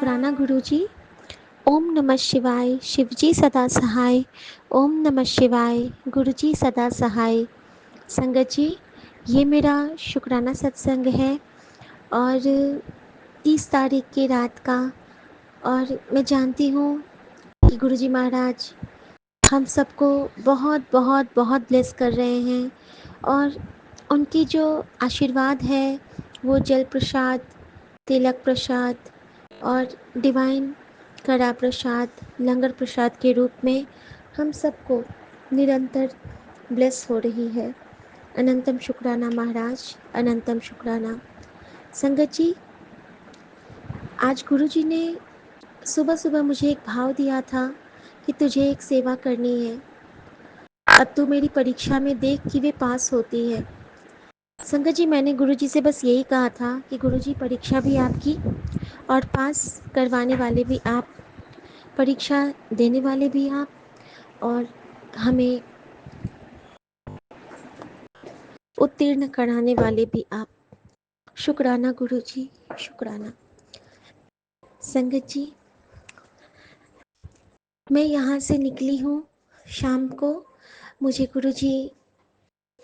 शुक्राना गुरुजी। ओम नमः शिवाय। शिवजी सदा सहाय। ओम नमः शिवाय। गुरुजी सदा सहाय। संगत जी, ये मेरा शुक्राना सत्संग है और 30 तारीख की रात का। और मैं जानती हूँ कि गुरुजी महाराज हम सबको बहुत बहुत बहुत ब्लेस कर रहे हैं और उनकी जो आशीर्वाद है वो जल प्रसाद, तिलक प्रसाद और डिवाइन कड़ा प्रसाद, लंगर प्रसाद के रूप में हम सबको निरंतर ब्लेस हो रही है। अनंतम शुक्राना महाराज, अनंतम शुक्राना। संगत जी, आज गुरुजी ने सुबह सुबह मुझे एक भाव दिया था कि तुझे एक सेवा करनी है। अब तू मेरी परीक्षा में देख कि वे पास होती है। संगत जी, मैंने गुरुजी से बस यही कहा था कि गुरुजी परीक्षा भी आपकी और पास करवाने वाले भी आप, परीक्षा देने वाले भी आप और हमें उत्तीर्ण कराने वाले भी आप। शुक्राना गुरुजी, शुक्राना। संगत जी, मैं यहाँ से निकली हूँ शाम को। मुझे गुरुजी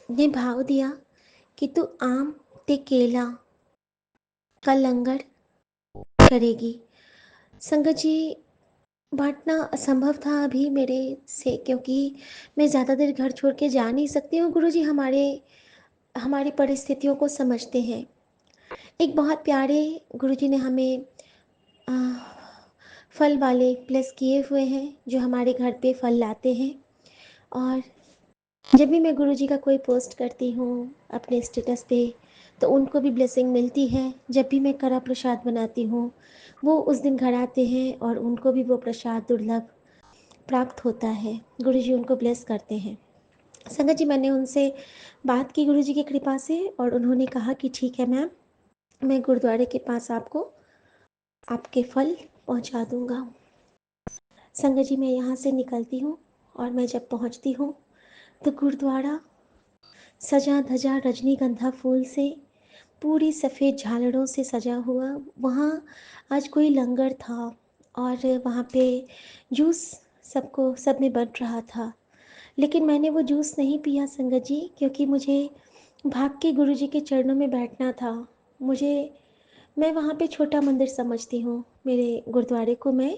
ने भाव दिया कि तू आम ते केला का लंगर करेगी। संगत जी, बांटना असंभव था अभी मेरे से, क्योंकि मैं ज़्यादा देर घर छोड़ के जा नहीं सकती हूँ। गुरुजी हमारी परिस्थितियों को समझते हैं। एक बहुत प्यारे गुरुजी ने हमें आ, फल वाले प्लस किए हुए हैं जो हमारे घर पे फल लाते हैं। और जब भी मैं गुरुजी का कोई पोस्ट करती हूँ अपने स्टेटस पे तो उनको भी ब्लेसिंग मिलती है। जब भी मैं कड़ा प्रसाद बनाती हूँ वो उस दिन घर आते हैं और उनको भी वो प्रसाद दुर्लभ प्राप्त होता है। गुरुजी उनको ब्लेस करते हैं। संगत जी, मैंने उनसे बात की गुरुजी की कृपा से और उन्होंने कहा कि ठीक है मैम, मैं गुरुद्वारे के पास आपको आपके फल पहुंचा दूंगा। संगत जी, मैं यहाँ से निकलती हूँ और मैं जब पहुँचती हूँ तो गुरुद्वारा सजा धजा रजनीगंधा फूल से, पूरी सफ़ेद झालरों से सजा हुआ। वहाँ आज कोई लंगर था और वहाँ पे जूस सब में बंट रहा था। लेकिन मैंने वो जूस नहीं पिया संगत जी, क्योंकि मुझे भाग के गुरुजी के चरणों में बैठना था। मैं वहाँ पे छोटा मंदिर समझती हूँ, मेरे गुरुद्वारे को मैं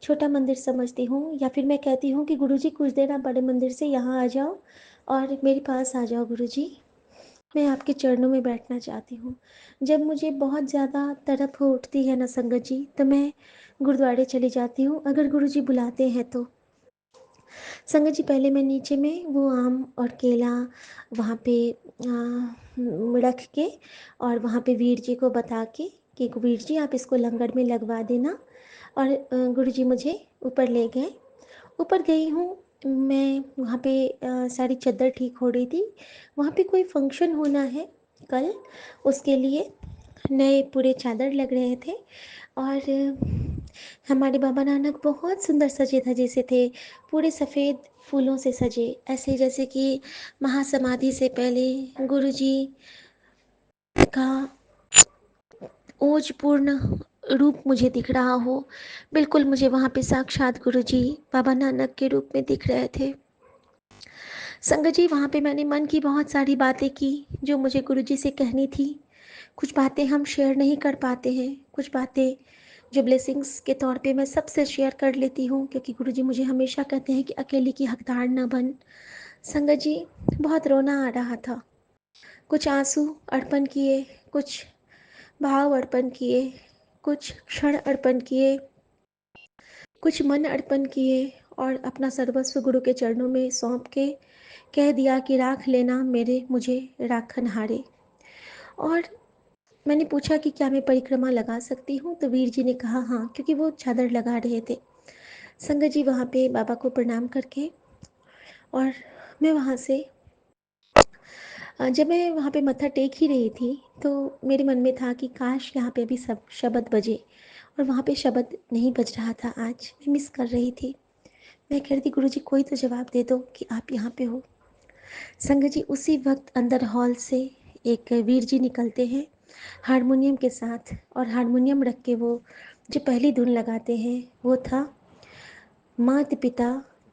छोटा मंदिर समझती हूँ। या फिर मैं कहती हूँ कि गुरुजी कुछ देर आप बड़े मंदिर से यहाँ आ जाओ और मेरे पास आ जाओ गुरुजी, मैं आपके चरणों में बैठना चाहती हूँ। जब मुझे बहुत ज़्यादा तड़प हो उठती है ना संगत जी, तो मैं गुरुद्वारे चली जाती हूँ अगर गुरुजी बुलाते हैं तो। संगत जी, पहले मैं नीचे में वो आम और केला वहाँ पे रख के और वहाँ पे वीर जी को बता के कि वीर जी आप इसको लंगर में लगवा देना। और गुरुजी मुझे ऊपर ले गए। ऊपर गई हूँ मैं, वहाँ पे सारी चद्दर ठीक हो रही थी। वहाँ पे कोई फंक्शन होना है कल, उसके लिए नए पूरे चादर लग रहे थे। और हमारे बाबा नानक बहुत सुंदर सजे धजे से थे, पूरे सफ़ेद फूलों से सजे, ऐसे जैसे कि महासमाधि से पहले गुरुजी का ओजपूर्ण रूप मुझे दिख रहा हो। बिल्कुल मुझे वहाँ पे साक्षात गुरुजी बाबा नानक के रूप में दिख रहे थे। संगत जी, वहाँ पे मैंने मन की बहुत सारी बातें की जो मुझे गुरुजी से कहनी थी। कुछ बातें हम शेयर नहीं कर पाते हैं, कुछ बातें जो ब्लेसिंग्स के तौर पे मैं सबसे शेयर कर लेती हूँ, क्योंकि गुरुजी मुझे हमेशा कहते हैं कि अकेले की हकदार ना बन। संगत जी, बहुत रोना आ रहा था। कुछ आंसू अर्पण किए, कुछ भाव अर्पण किए, कुछ क्षण अर्पण किए, कुछ मन अर्पण किए और अपना सर्वस्व गुरु के चरणों में सौंप के कह दिया कि राख लेना मुझे राखनहारे। और मैंने पूछा कि क्या मैं परिक्रमा लगा सकती हूँ, तो वीर जी ने कहा हाँ, क्योंकि वो चादर लगा रहे थे। संगत जी, वहाँ पे बाबा को प्रणाम करके और मैं वहाँ से जब मैं वहाँ पे मत्था टेक ही रही थी तो मेरे मन में था कि काश यहाँ पे अभी सब शब्द बजे, और वहाँ पे शब्द नहीं बज रहा था। आज मैं मिस कर रही थी। मैं कह रही थी गुरुजी कोई तो जवाब दे दो कि आप यहाँ पे हो। संगत जी, उसी वक्त अंदर हॉल से एक वीर जी निकलते हैं हारमोनियम के साथ, और हारमोनियम रख के वो जो पहली धुन लगाते हैं वो था, मात पिता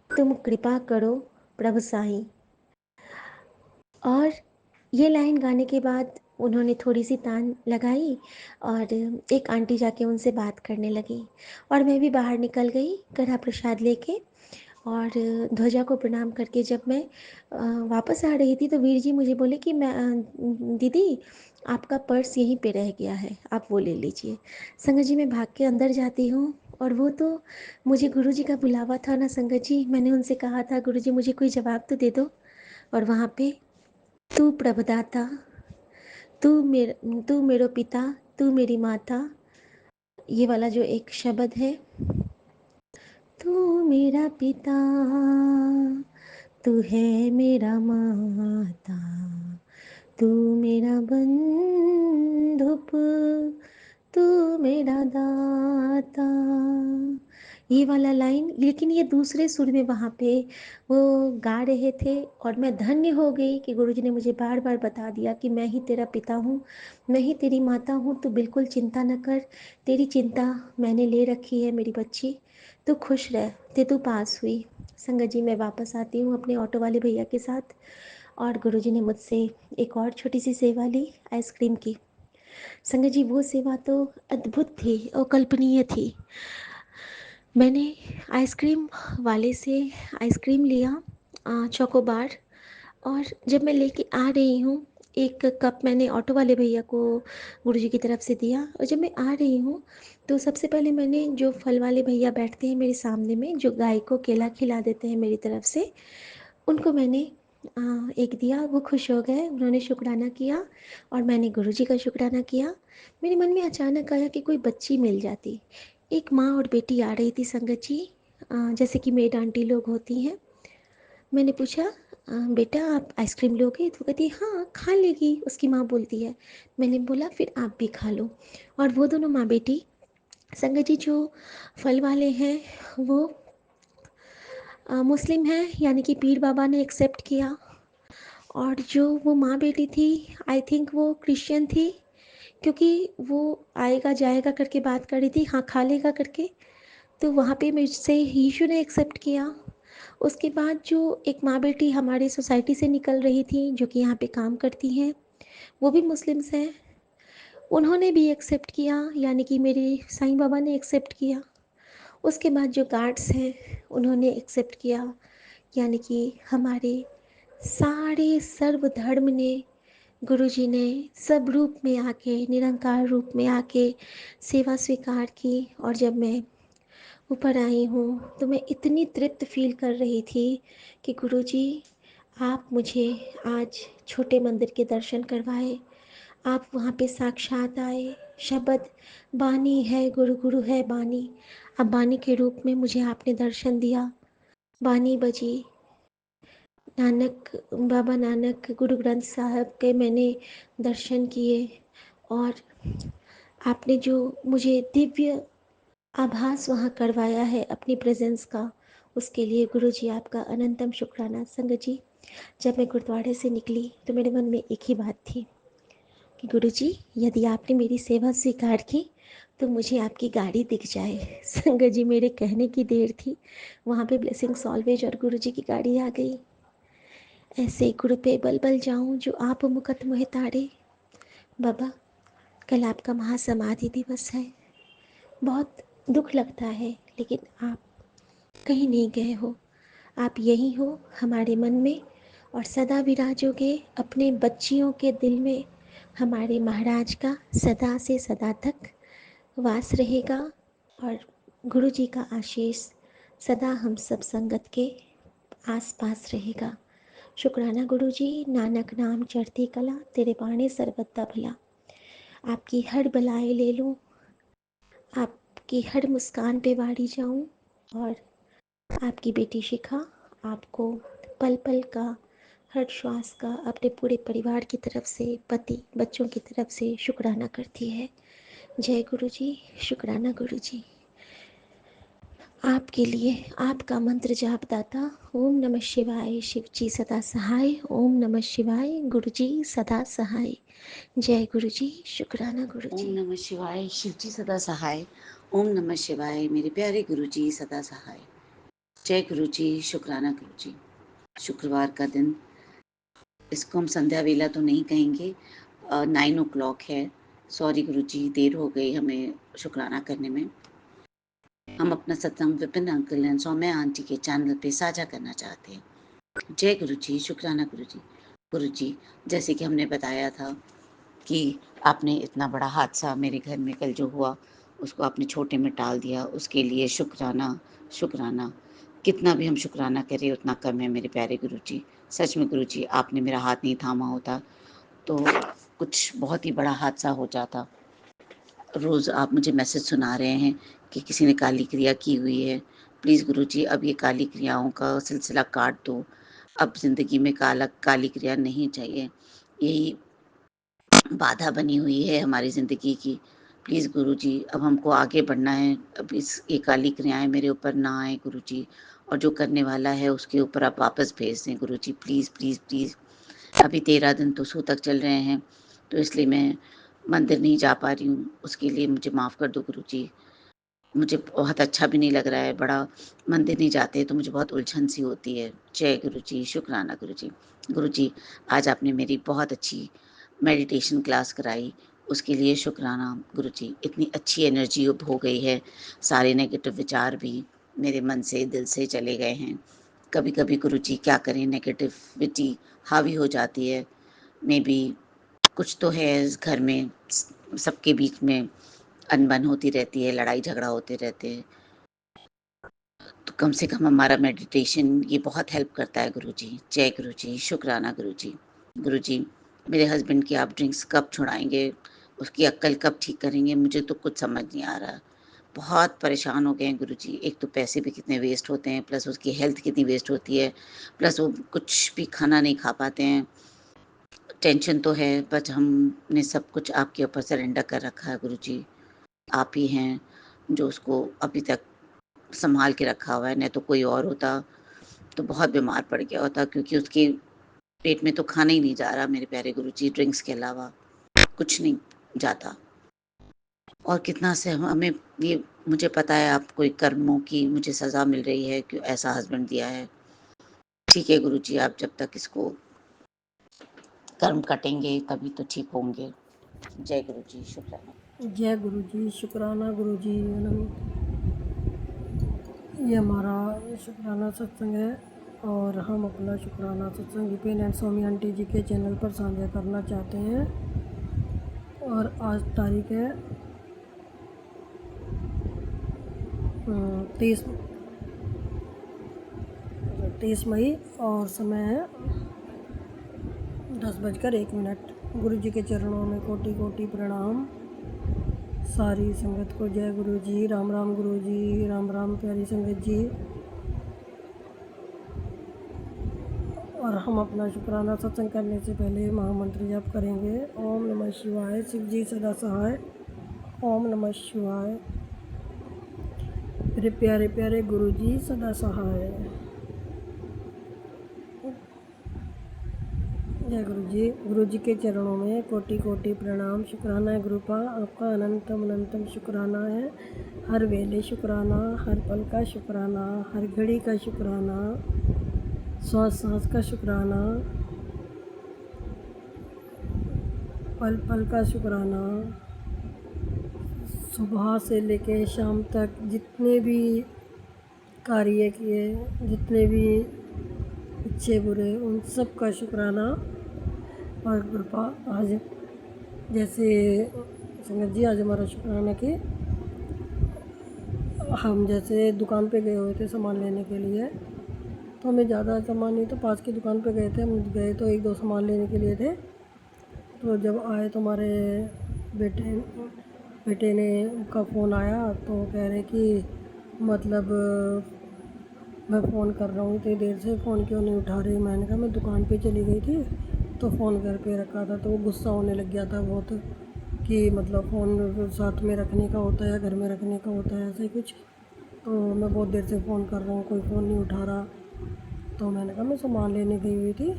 तुम कृपा करो प्रभु साईं। और ये लाइन गाने के बाद उन्होंने थोड़ी सी तान लगाई और एक आंटी जाके उनसे बात करने लगी, और मैं भी बाहर निकल गई कड़ा प्रसाद लेके। और ध्वजा को प्रणाम करके जब मैं वापस आ रही थी तो वीर जी मुझे बोले कि मैं दीदी आपका पर्स यहीं पे रह गया है, आप वो ले लीजिए। संगत जी मैं भाग के अंदर जाती हूँ, और वो तो मुझे गुरु जी का बुलावा था ना संगत जी, मैंने उनसे कहा था गुरु जी मुझे कोई जवाब तो दे दो। और वहाँ पे तू प्रभुदाता, तू मेरो पिता, तू मेरी माता, ये वाला जो एक शब्द है, तू मेरा पिता, तू है मेरा माता, तू मेरा बंधुप, तू मेरा दाता, ये वाला लाइन, लेकिन ये दूसरे सुर में वहाँ पे वो गा रहे थे। और मैं धन्य हो गई कि गुरुजी ने मुझे बार बार बता दिया कि मैं ही तेरा पिता हूँ, मैं ही तेरी माता हूँ, तो बिल्कुल चिंता न कर, तेरी चिंता मैंने ले रखी है मेरी बच्ची, तू खुश रह, तू पास हुई। संगत जी मैं वापस आती हूँ अपने ऑटो वाले भैया के साथ, और गुरुजी ने मुझसे एक और छोटी सी सेवा ली, आइसक्रीम की। संगत जी वो सेवा तो अद्भुत थी, अकल्पनीय थी। मैंने आइसक्रीम वाले से आइसक्रीम लिया, चोकोबार, और जब मैं लेके आ रही हूँ, एक कप मैंने ऑटो वाले भैया को गुरुजी की तरफ से दिया, और जब मैं आ रही हूँ तो सबसे पहले मैंने, जो फल वाले भैया बैठते हैं मेरे सामने में, जो गाय को केला खिला देते हैं मेरी तरफ से, उनको मैंने एक दिया। वो खुश हो गए, उन्होंने शुक्राना किया, और मैंने गुरुजी का शुक्राना किया। मेरे मन में अचानक आया कि कोई बच्ची मिल जाती, एक माँ और बेटी आ रही थी संगत जी, जैसे कि मेड आंटी लोग होती हैं। मैंने पूछा, बेटा आप आइसक्रीम लोगे? तो कहती हाँ खा लेगी, उसकी माँ बोलती है। मैंने बोला फिर आप भी खा लो। और वो दोनों माँ बेटी, संगत जी जो फल वाले हैं वो मुस्लिम हैं, यानी कि पीर बाबा ने एक्सेप्ट किया, और जो वो माँ बेटी थी आई थिंक वो क्रिश्चियन थी, क्योंकि वो आएगा जाएगा करके बात कर रही थी, हाँ खा लेगा करके। तो वहाँ पे मुझसे यीशु ने एक्सेप्ट किया। उसके बाद जो एक माँ बेटी हमारी सोसाइटी से निकल रही थी, जो कि यहाँ पे काम करती हैं, वो भी मुस्लिम्स हैं, उन्होंने भी एक्सेप्ट किया, यानी कि मेरे साईं बाबा ने एक्सेप्ट किया। उसके बाद जो गार्ड्स हैं उन्होंने एक्सेप्ट किया, यानी कि हमारे सारे सर्व धर्म ने, गुरुजी ने सब रूप में आके, निरंकार रूप में आके सेवा स्वीकार की। और जब मैं ऊपर आई हूँ तो मैं इतनी तृप्त फील कर रही थी कि गुरुजी आप मुझे आज छोटे मंदिर के दर्शन करवाए, आप वहाँ पे साक्षात आए, शब्द बानी है गुरु, गुरु है बानी, अब बानी के रूप में मुझे आपने दर्शन दिया। बानी बजी, नानक, बाबा नानक, गुरु ग्रंथ साहब के मैंने दर्शन किए, और आपने जो मुझे दिव्य आभास वहाँ करवाया है अपनी प्रेजेंस का, उसके लिए गुरु जी आपका अनंतम शुक्राना। संगत जी जब मैं गुरुद्वारे से निकली तो मेरे मन में एक ही बात थी कि गुरु जी यदि आपने मेरी सेवा स्वीकार की तो मुझे आपकी गाड़ी दिख जाए। संगत जी मेरे कहने की देर थी, वहाँ पे ब्लेसिंग्स ऑलवेज और गुरु जी की गाड़ी आ गई। ऐसे गुरु पे बल बल जाऊँ जो आप मुकत मोह तारे। बाबा कल आपका महासमाधि दिवस है, बहुत दुख लगता है, लेकिन आप कहीं नहीं गए हो, आप यही हो हमारे मन में, और सदा विराजोगे अपने बच्चियों के दिल में। हमारे महाराज का सदा से सदा तक वास रहेगा, और गुरु जी का आशीष सदा हम सब संगत के आस पास रहेगा। शुक्राना गुरु जी, नानक नाम चढ़ती कला, तेरे बाणे सर्वदा भला। आपकी हर बलाएं ले लूँ, आपकी हर मुस्कान पे बाड़ी जाऊँ, और आपकी बेटी शिखा आपको पल पल का, हर श्वास का अपने पूरे परिवार की तरफ से, पति बच्चों की तरफ से शुक्राना करती है। जय गुरु जी, शुक्राना गुरु जी। आपके लिए आपका मंत्र जापदाता। ओम नमः शिवाय, शिव जी सदा सहाय। ओम नमः शिवाय, गुरु जी सदा सहाय। जय गुरु जी, शुक्राना गुरु ओम जी। नमः शिवाय, शिव जी सदा सहाय। ओम नमः शिवाय, मेरे प्यारे गुरु जी सदा सहाय। जय गुरु जी, शुक्राना गुरु जी। शुक्रवार का दिन, इसको हम संध्या वेला तो नहीं कहेंगे, 9 o'clock है। सॉरी गुरु जी, देर हो गई हमें शुक्राना करने में। हम अपना सत्संग Vipin uncle and Saumya aunty के चैनल पे साझा करना चाहते हैं। जय गुरु जी, शुक्राना गुरु जी। गुरु जी, जैसे कि हमने बताया था कि आपने इतना बड़ा हादसा मेरे घर में कल जो हुआ, उसको आपने छोटे में टाल दिया, उसके लिए शुक्राना, शुक्राना। कितना भी हम शुक्राना करें उतना कम है मेरे प्यारे गुरु जी। सच में गुरु जी, आपने मेरा हाथ नहीं थामा होता तो कुछ बहुत ही बड़ा हादसा हो जाता। रोज़ आप मुझे मैसेज सुना रहे हैं कि किसी ने काली क्रिया की हुई है। प्लीज़ गुरु जी, अब ये काली क्रियाओं का सिलसिला काट दो। अब ज़िंदगी में काली क्रिया नहीं चाहिए। यही बाधा बनी हुई है हमारी ज़िंदगी की। प्लीज़ गुरुजी, अब हमको आगे बढ़ना है। अब ये काली क्रियाएँ मेरे ऊपर ना आए गुरुजी, और जो करने वाला है उसके ऊपर आप वापस भेज दें गुरुजी, प्लीज़, प्लीज़, प्लीज़। अभी 13 दिन तो सूतक चल रहे हैं, तो इसलिए मैं मंदिर नहीं जा पा रही हूँ। उसके लिए मुझे माफ़ कर दो गुरुजी। मुझे बहुत अच्छा भी नहीं लग रहा है, बड़ा मंदिर नहीं जाते तो मुझे बहुत उलझन सी होती है। जय गुरु जी, शुक्राना गुरु जी। गुरु जी, आज आपने मेरी बहुत अच्छी मेडिटेशन क्लास कराई, उसके लिए शुक्राना गुरु जी। इतनी अच्छी एनर्जी अब हो गई है, सारे नेगेटिव विचार भी मेरे मन से, दिल से चले गए हैं। कभी-कभी गुरु जी क्या करें, नेगेटिविटी हावी हो जाती है। मेबी कुछ तो है इस घर में, सबके बीच में अनबन होती रहती है, लड़ाई झगड़ा होते रहते हैं। तो कम से कम हमारा मेडिटेशन ये बहुत हेल्प करता है गुरुजी। जय गुरुजी, शुक्राना गुरुजी। गुरुजी, मेरे हस्बैंड की आप ड्रिंक्स कब छुड़ाएँगे? उसकी अक्ल कब ठीक करेंगे? मुझे तो कुछ समझ नहीं आ रहा। बहुत परेशान हो गए हैं गुरुजी। एक तो पैसे भी कितने वेस्ट होते हैं, प्लस उसकी हेल्थ कितनी वेस्ट होती है, प्लस वो कुछ भी खाना नहीं खा पाते हैं। टेंशन तो है, बट हमने सब कुछ आपके ऊपर सरेंडर कर रखा है गुरुजी। आप ही हैं जो उसको अभी तक सँभाल के रखा हुआ है, नहीं तो कोई और होता तो बहुत बीमार पड़ गया होता, क्योंकि उसके पेट में तो खाना ही नहीं जा रहा मेरे प्यारे गुरुजी, ड्रिंक्स के अलावा कुछ नहीं जाता। और कितना से हमें ये, मुझे पता है आप कोई कर्मों की मुझे सज़ा मिल रही है कि ऐसा हस्बैंड दिया है। ठीक है गुरुजी, आप जब तक इसको कर्म कटेंगे तभी तो ठीक होंगे। जय गुरुजी, शुक्राना। जय गुरु जी, शुक्राना गुरु जी। ये हमारा शुक्राना सत्संग है और हम अपना शुक्राना सत्संग विपिन एंड सौम्य आंटी जी के चैनल पर साझा करना चाहते हैं। और आज तारीख है 30 मई और समय है 10:01। गुरु जी के चरणों में कोटि कोटि प्रणाम। सारी संगत को जय गुरु जी, राम राम गुरु जी, राम राम प्यारी संगत जी। और हम अपना शुक्राना सत्संग करने से पहले महामंत्र जप करेंगे। ओम नमः शिवाय, शिव जी सदा सहाय। ओम नमः शिवाय, मेरे प्यारे प्यारे गुरु जी सदा सहाय। जय गुरु जी। गुरु जी के चरणों में कोटि कोटि प्रणाम। शुक्राना है गुरुपा, आपका अनंतम अनंतम शुक्राना है। हर वेले शुक्राना, हर पल का शुक्राना, हर घड़ी का शुक्राना, श्वास सांस का शुक्राना, पल पल का शुक्राना। सुबह से लेके शाम तक जितने भी कार्य किए, जितने भी अच्छे बुरे, उन सब का शुक्राना। और कृपा आज जैसे संगत जी, आज हमारा शुक्राना कि हम जैसे दुकान पे गए हुए थे सामान लेने के लिए, तो हमें ज़्यादा सामान नहीं, तो पास की दुकान पे गए थे। हम गए तो 1-2 सामान लेने के लिए थे। तो जब आए तो हमारे बेटे ने का फ़ोन आया, तो कह रहे कि मतलब मैं फ़ोन कर रहा हूँ इतनी देर से, फ़ोन क्यों नहीं उठा रही। मैंने कहा मैं दुकान पे चली गई थी तो फ़ोन घर पे रखा था। तो वो गुस्सा होने लग गया था बहुत कि मतलब फ़ोन साथ में रखने का होता है, घर में रखने का होता है, ऐसे कुछ। तो मैं बहुत देर से फ़ोन कर रहा हूँ, कोई फ़ोन नहीं उठा रहा। तो मैंने कहा मैं सामान लेने गई हुई थी।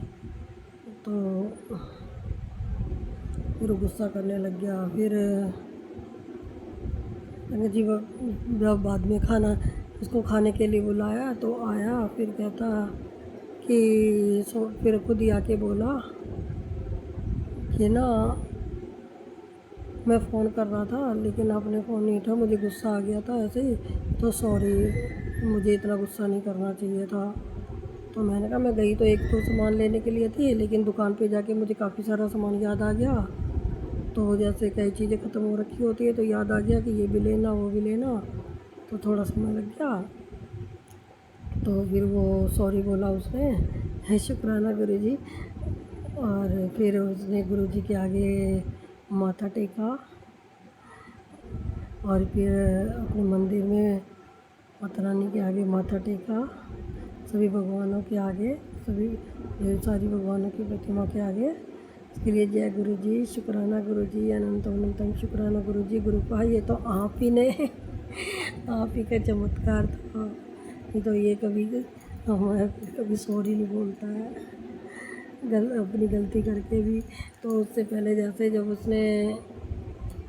तो फिर वो गुस्सा करने लग गया। फिर मैंने जी जब बाद में उसको खाने के लिए बुलाया तो आया, फिर कहता कि फिर खुद ही आके बोला कि ना मैं फ़ोन कर रहा था लेकिन आपने फ़ोन नहीं उठाया, मुझे गुस्सा आ गया था ऐसे ही, तो सॉरी, मुझे इतना गुस्सा नहीं करना चाहिए था। तो मैंने कहा मैं गई तो एक तो सामान लेने के लिए थी, लेकिन दुकान पे जाके मुझे काफ़ी सारा सामान याद आ गया। तो जैसे कई चीज़ें ख़त्म हो रखी होती है तो याद आ गया कि ये भी लेना वो भी लेना, तो थोड़ा समय लग गया। तो फिर वो सॉरी बोला उसने, शुक्राना गुरुजी। और फिर उसने गुरुजी के आगे माथा टेका और फिर अपने मंदिर में माता रानी के आगे माथा टेका, सभी भगवानों के आगे, सभी ढेर सारी भगवानों की प्रतिमा के आगे। इसके लिए जय गुरु जी, शुक्राना गुरु जी, अनंतम अनंतम शुक्राना गुरु जी। गुरु का ये तो आप ही ने आप ही का चमत्कार था। नहीं तो ये कभी हमारा कभी सॉरी नहीं बोलता है, अपनी गलती करके भी। तो उससे पहले जैसे जब उसने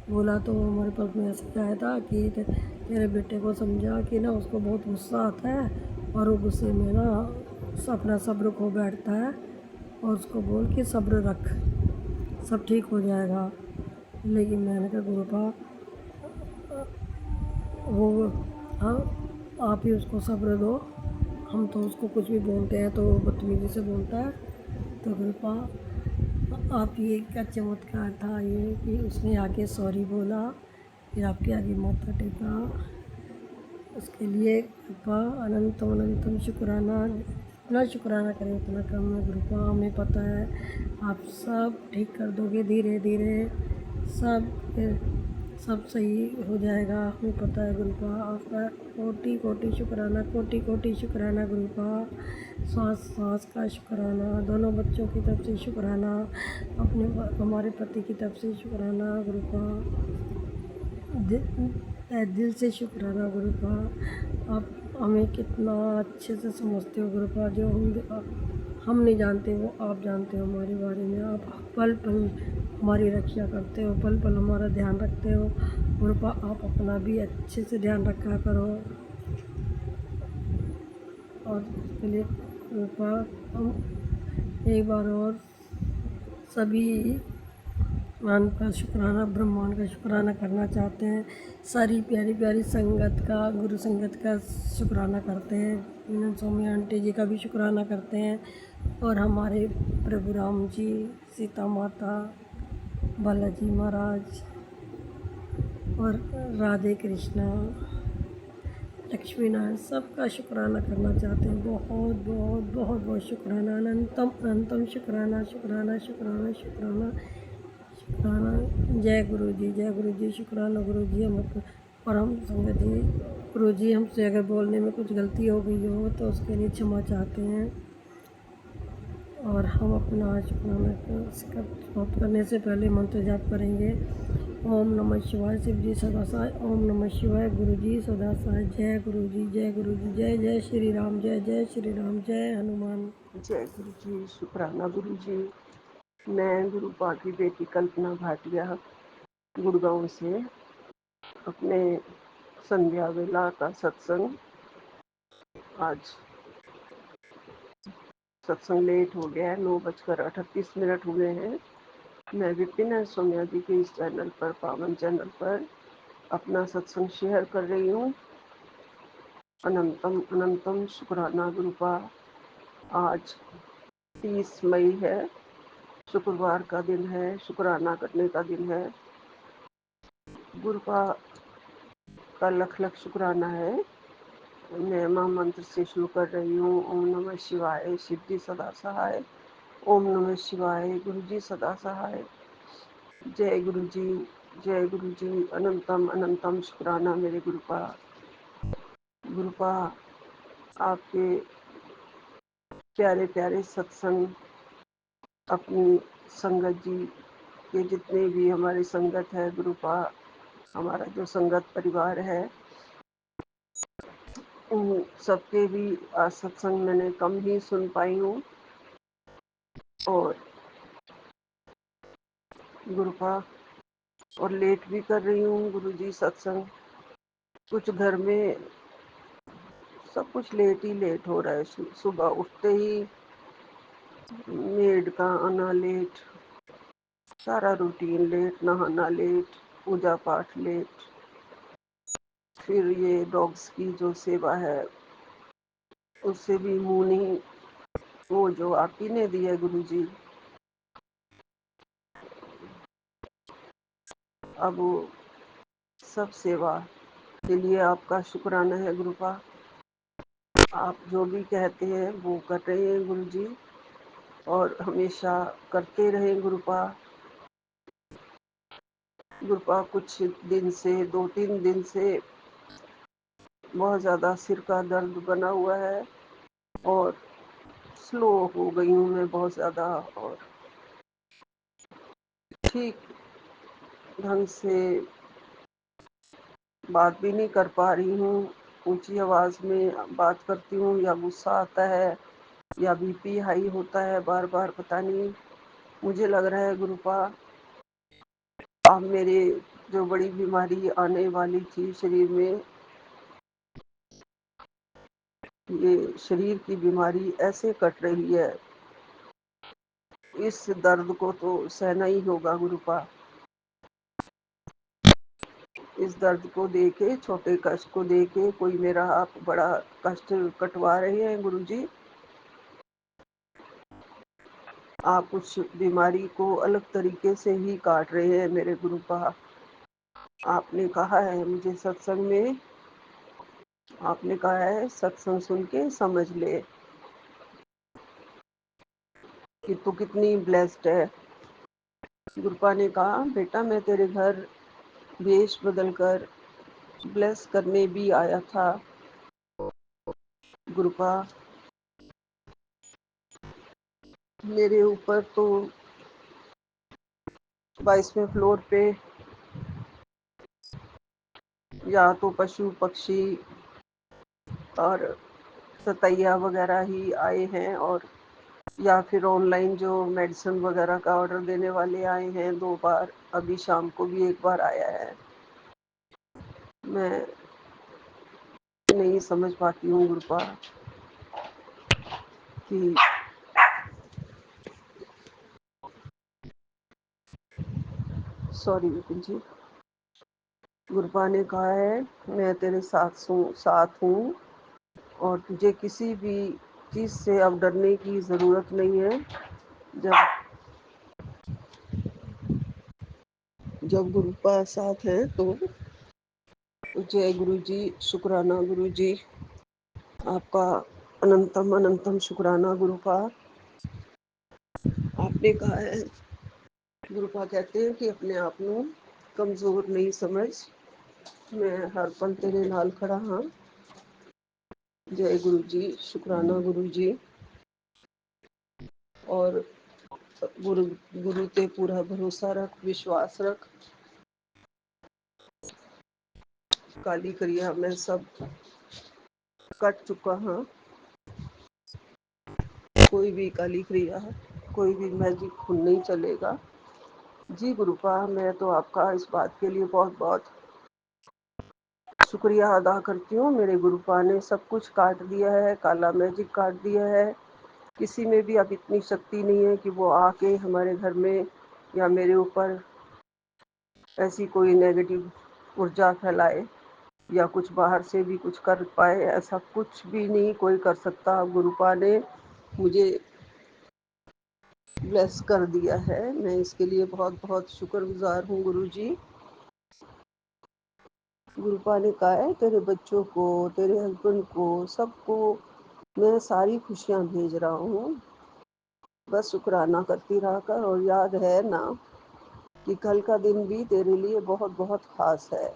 बोला तो हमारे पास मैसेज आया था कि तेरे बेटे को समझा कि ना उसको बहुत गुस्सा आता है और वो गुस्से में ना अपना सब्र खो बैठता है, और उसको बोल कि सब्र रख, सब ठीक हो जाएगा। लेकिन मैंने कहा गुरुपा, वो हाँ आप ही उसको सब्र दो, हम तो उसको कुछ भी बोलते हैं तो बदतमीजी से बोलता है। तो गुरुपा आप ही का चमत्कार था ये कि उसने आके सॉरी बोला, फिर आपके आगे माथा टेका। उसके लिए कृपा अनंतम अनंतम शुक्राना, जितना शुक्राना करें उतना कम है गुरुपा। हमें पता है आप सब ठीक कर दोगे, धीरे धीरे सब सही हो जाएगा, हमें पता है गुरुपा। आपका कोटि कोटि शुक्राना, कोटि कोटि शुक्राना गुरुपा। सांस सांस का शुक्राना, दोनों बच्चों की तरफ से शुक्राना, हमारे पति की तरफ से शुक्राना गुरुपा। दिल से शुक्राना गुरुपा। आप हमें कितना अच्छे से समझते हो गुरुपा, जो हम नहीं जानते वो आप जानते हो हमारे बारे में। आप पल पल हमारी रक्षा करते हो, पल पल हमारा ध्यान रखते हो गुरुपा। आप अपना भी अच्छे से ध्यान रखा करो। और उसके लिए गुरुपा हम एक बार और सभी मान का शुक्राना, ब्रह्मांड का शुक्राना करना चाहते हैं। सारी प्यारी प्यारी संगत का, गुरु संगत का शुक्राना करते हैं। मीनन स्वामी आंटी जी का भी शुक्राना करते हैं, और हमारे प्रभु राम जी, सीता माता, बालाजी महाराज और राधे कृष्णा, लक्ष्मी नारायण, सबका शुक्राना करना चाहते हैं। बहुत बहुत बहुत बहुत शुक्राना, अनंतम अनंतम शुक्राना, शुक्राना शुक्राना शुक्राना शुक्राना। जय गुरु जी, जय गुरु जी, शुक्राना गुरु जी। हम परम संगत जी, गुरु जी हमसे अगर बोलने में कुछ गलती हो गई हो तो उसके लिए क्षमा चाहते हैं। और हम अपना शुक्राना समाप्त करने से पहले मंत्र जाप करेंगे। ओम नमः शिवाय, शिव जी सदा सहाय। ओम नमः शिवाय, गुरु जी सदा सहाय। जय गुरु जी, जय गुरु जी, जय जय श्री राम, जय जय श्री राम, जय हनुमान। जय गुरु जी, शुक्राना गुरु जी। मैं गुरुपा की बेटी कल्पना भाटिया गुड़गांव से अपने संध्या वेला का सत्संग, आज सत्संग लेट हो गया है, 9:38 हुए हैं। मैं विपिन सोनिया जी के इस चैनल पर, पावन चैनल पर अपना सत्संग शेयर कर रही हूँ। अनंतम अनंतम शुक्राना गुरुपा। आज 30 मई है, शुक्रवार का दिन है, शुक्राना करने का दिन है। गुरुपा का लख लख शुक्राना है। मैं माँ मंत्र से शुरू कर रही हूँ। ओम नमः शिवाय, शिव जी सदा सहाय। ओम नमः शिवाय, गुरु जी सदा सहाय। जय गुरु जी, जय गुरु जी। अनंतम अनंतम शुक्राना मेरे गुरुपा। गुरुपा आपके प्यारे प्यारे सत्संग, अपनी संगत जी के जितने भी हमारी संगत है गुरुपा, हमारा जो संगत परिवार है, उन सबके भी आज सत्संग मैंने कम ही सुन पाई हूँ, और गुरुपा और लेट भी कर रही हूँ गुरुजी सत्संग। कुछ घर में सब कुछ लेट ही लेट हो रहा है। सुबह उठते ही मेड का आना लेट, सारा रूटीन लेट, नहाना लेट, पूजा पाठ लेट, फिर ये डॉग्स की जो सेवा है उससे भी मुंह नहीं, वो जो आप ही ने दी है गुरुजी, अब वो सब सेवा के लिए आपका शुक्राना है गुरुपा। आप जो भी कहते हैं वो कर रहे हैं गुरुजी, और हमेशा करते रहें गुरुपा। गुरुपा कुछ दिन से, 2-3 दिन से बहुत ज़्यादा सिर का दर्द बना हुआ है, और स्लो हो गई हूँ मैं बहुत ज़्यादा, और ठीक ढंग से बात भी नहीं कर पा रही हूँ। ऊंची आवाज़ में बात करती हूँ, या गुस्सा आता है या बीपी हाई होता है बार बार, पता नहीं। मुझे लग रहा है गुरुपा अब मेरे जो बड़ी बीमारी आने वाली थी शरीर में, ये शरीर की बीमारी ऐसे कट रही है, इस दर्द को तो सहना ही होगा गुरुपा। इस दर्द को देके, छोटे कष्ट को देके कोई मेरा आप बड़ा कष्ट कटवा रहे हैं गुरुजी। आप उस बीमारी को अलग तरीके से ही काट रहे हैं मेरे गुरुपा। आपने कहा है मुझे सत्संग में, आपने कहा है सत्संग सुन के समझ ले कि तू कितनी ब्लेस्ड है। गुरुपा ने कहा बेटा मैं तेरे घर वेश बदल कर ब्लेस करने भी आया था गुरुपा। मेरे ऊपर तो 22वें फ्लोर पे या तो पशु पक्षी और सतैया वगैरह ही आए हैं, और या फिर ऑनलाइन जो मेडिसिन वगैरह का ऑर्डर देने वाले आए हैं 2 बार, अभी शाम को भी 1 बार आया है। मैं नहीं समझ पाती हूँ गुरुपा कि सॉरी विपिन जी। गुरुपा ने कहा है मैं तेरे साथ हूँ, और तुझे किसी भी चीज़ से अब डरने की ज़रूरत नहीं है। जब जब गुरुपा साथ है तो जय गुरु जी, शुक्राना गुरु जी, आपका अनंतम अनंतम शुक्राना गुरुपा। आपने कहा है, गुरुपा कहते हैं कि अपने आप को कमज़ोर नहीं समझ, मैं हर पल तेरे नाल खड़ा हाँ। जय गुरु जी, शुक्राना गुरु जी। और गुरु गुरु ते पूरा भरोसा रख, विश्वास रख। काली क्रिया में सब कट चुका हाँ। कोई भी काली क्रिया, कोई भी मैजिक खून नहीं चलेगा जी गुरुपा। मैं तो आपका इस बात के लिए बहुत बहुत शुक्रिया अदा करती हूँ। मेरे गुरुपा ने सब कुछ काट दिया है, काला मैजिक काट दिया है। किसी में भी अब इतनी शक्ति नहीं है कि वो आके हमारे घर में या मेरे ऊपर ऐसी कोई नेगेटिव ऊर्जा फैलाए, या कुछ बाहर से भी कुछ कर पाए। ऐसा कुछ भी नहीं कोई कर सकता। गुरुपा ने मुझे ब्लेस कर दिया है, मैं इसके लिए बहुत बहुत शुक्रगुजार हूँ गुरु जी। गुरुपा ने कहा है तेरे बच्चों को, तेरे हस्बैंड को, सबको मैं सारी खुशियाँ भेज रहा हूँ। बस शुक्राना करती रहा कर, और याद है ना कि कल का दिन भी तेरे लिए बहुत बहुत खास है।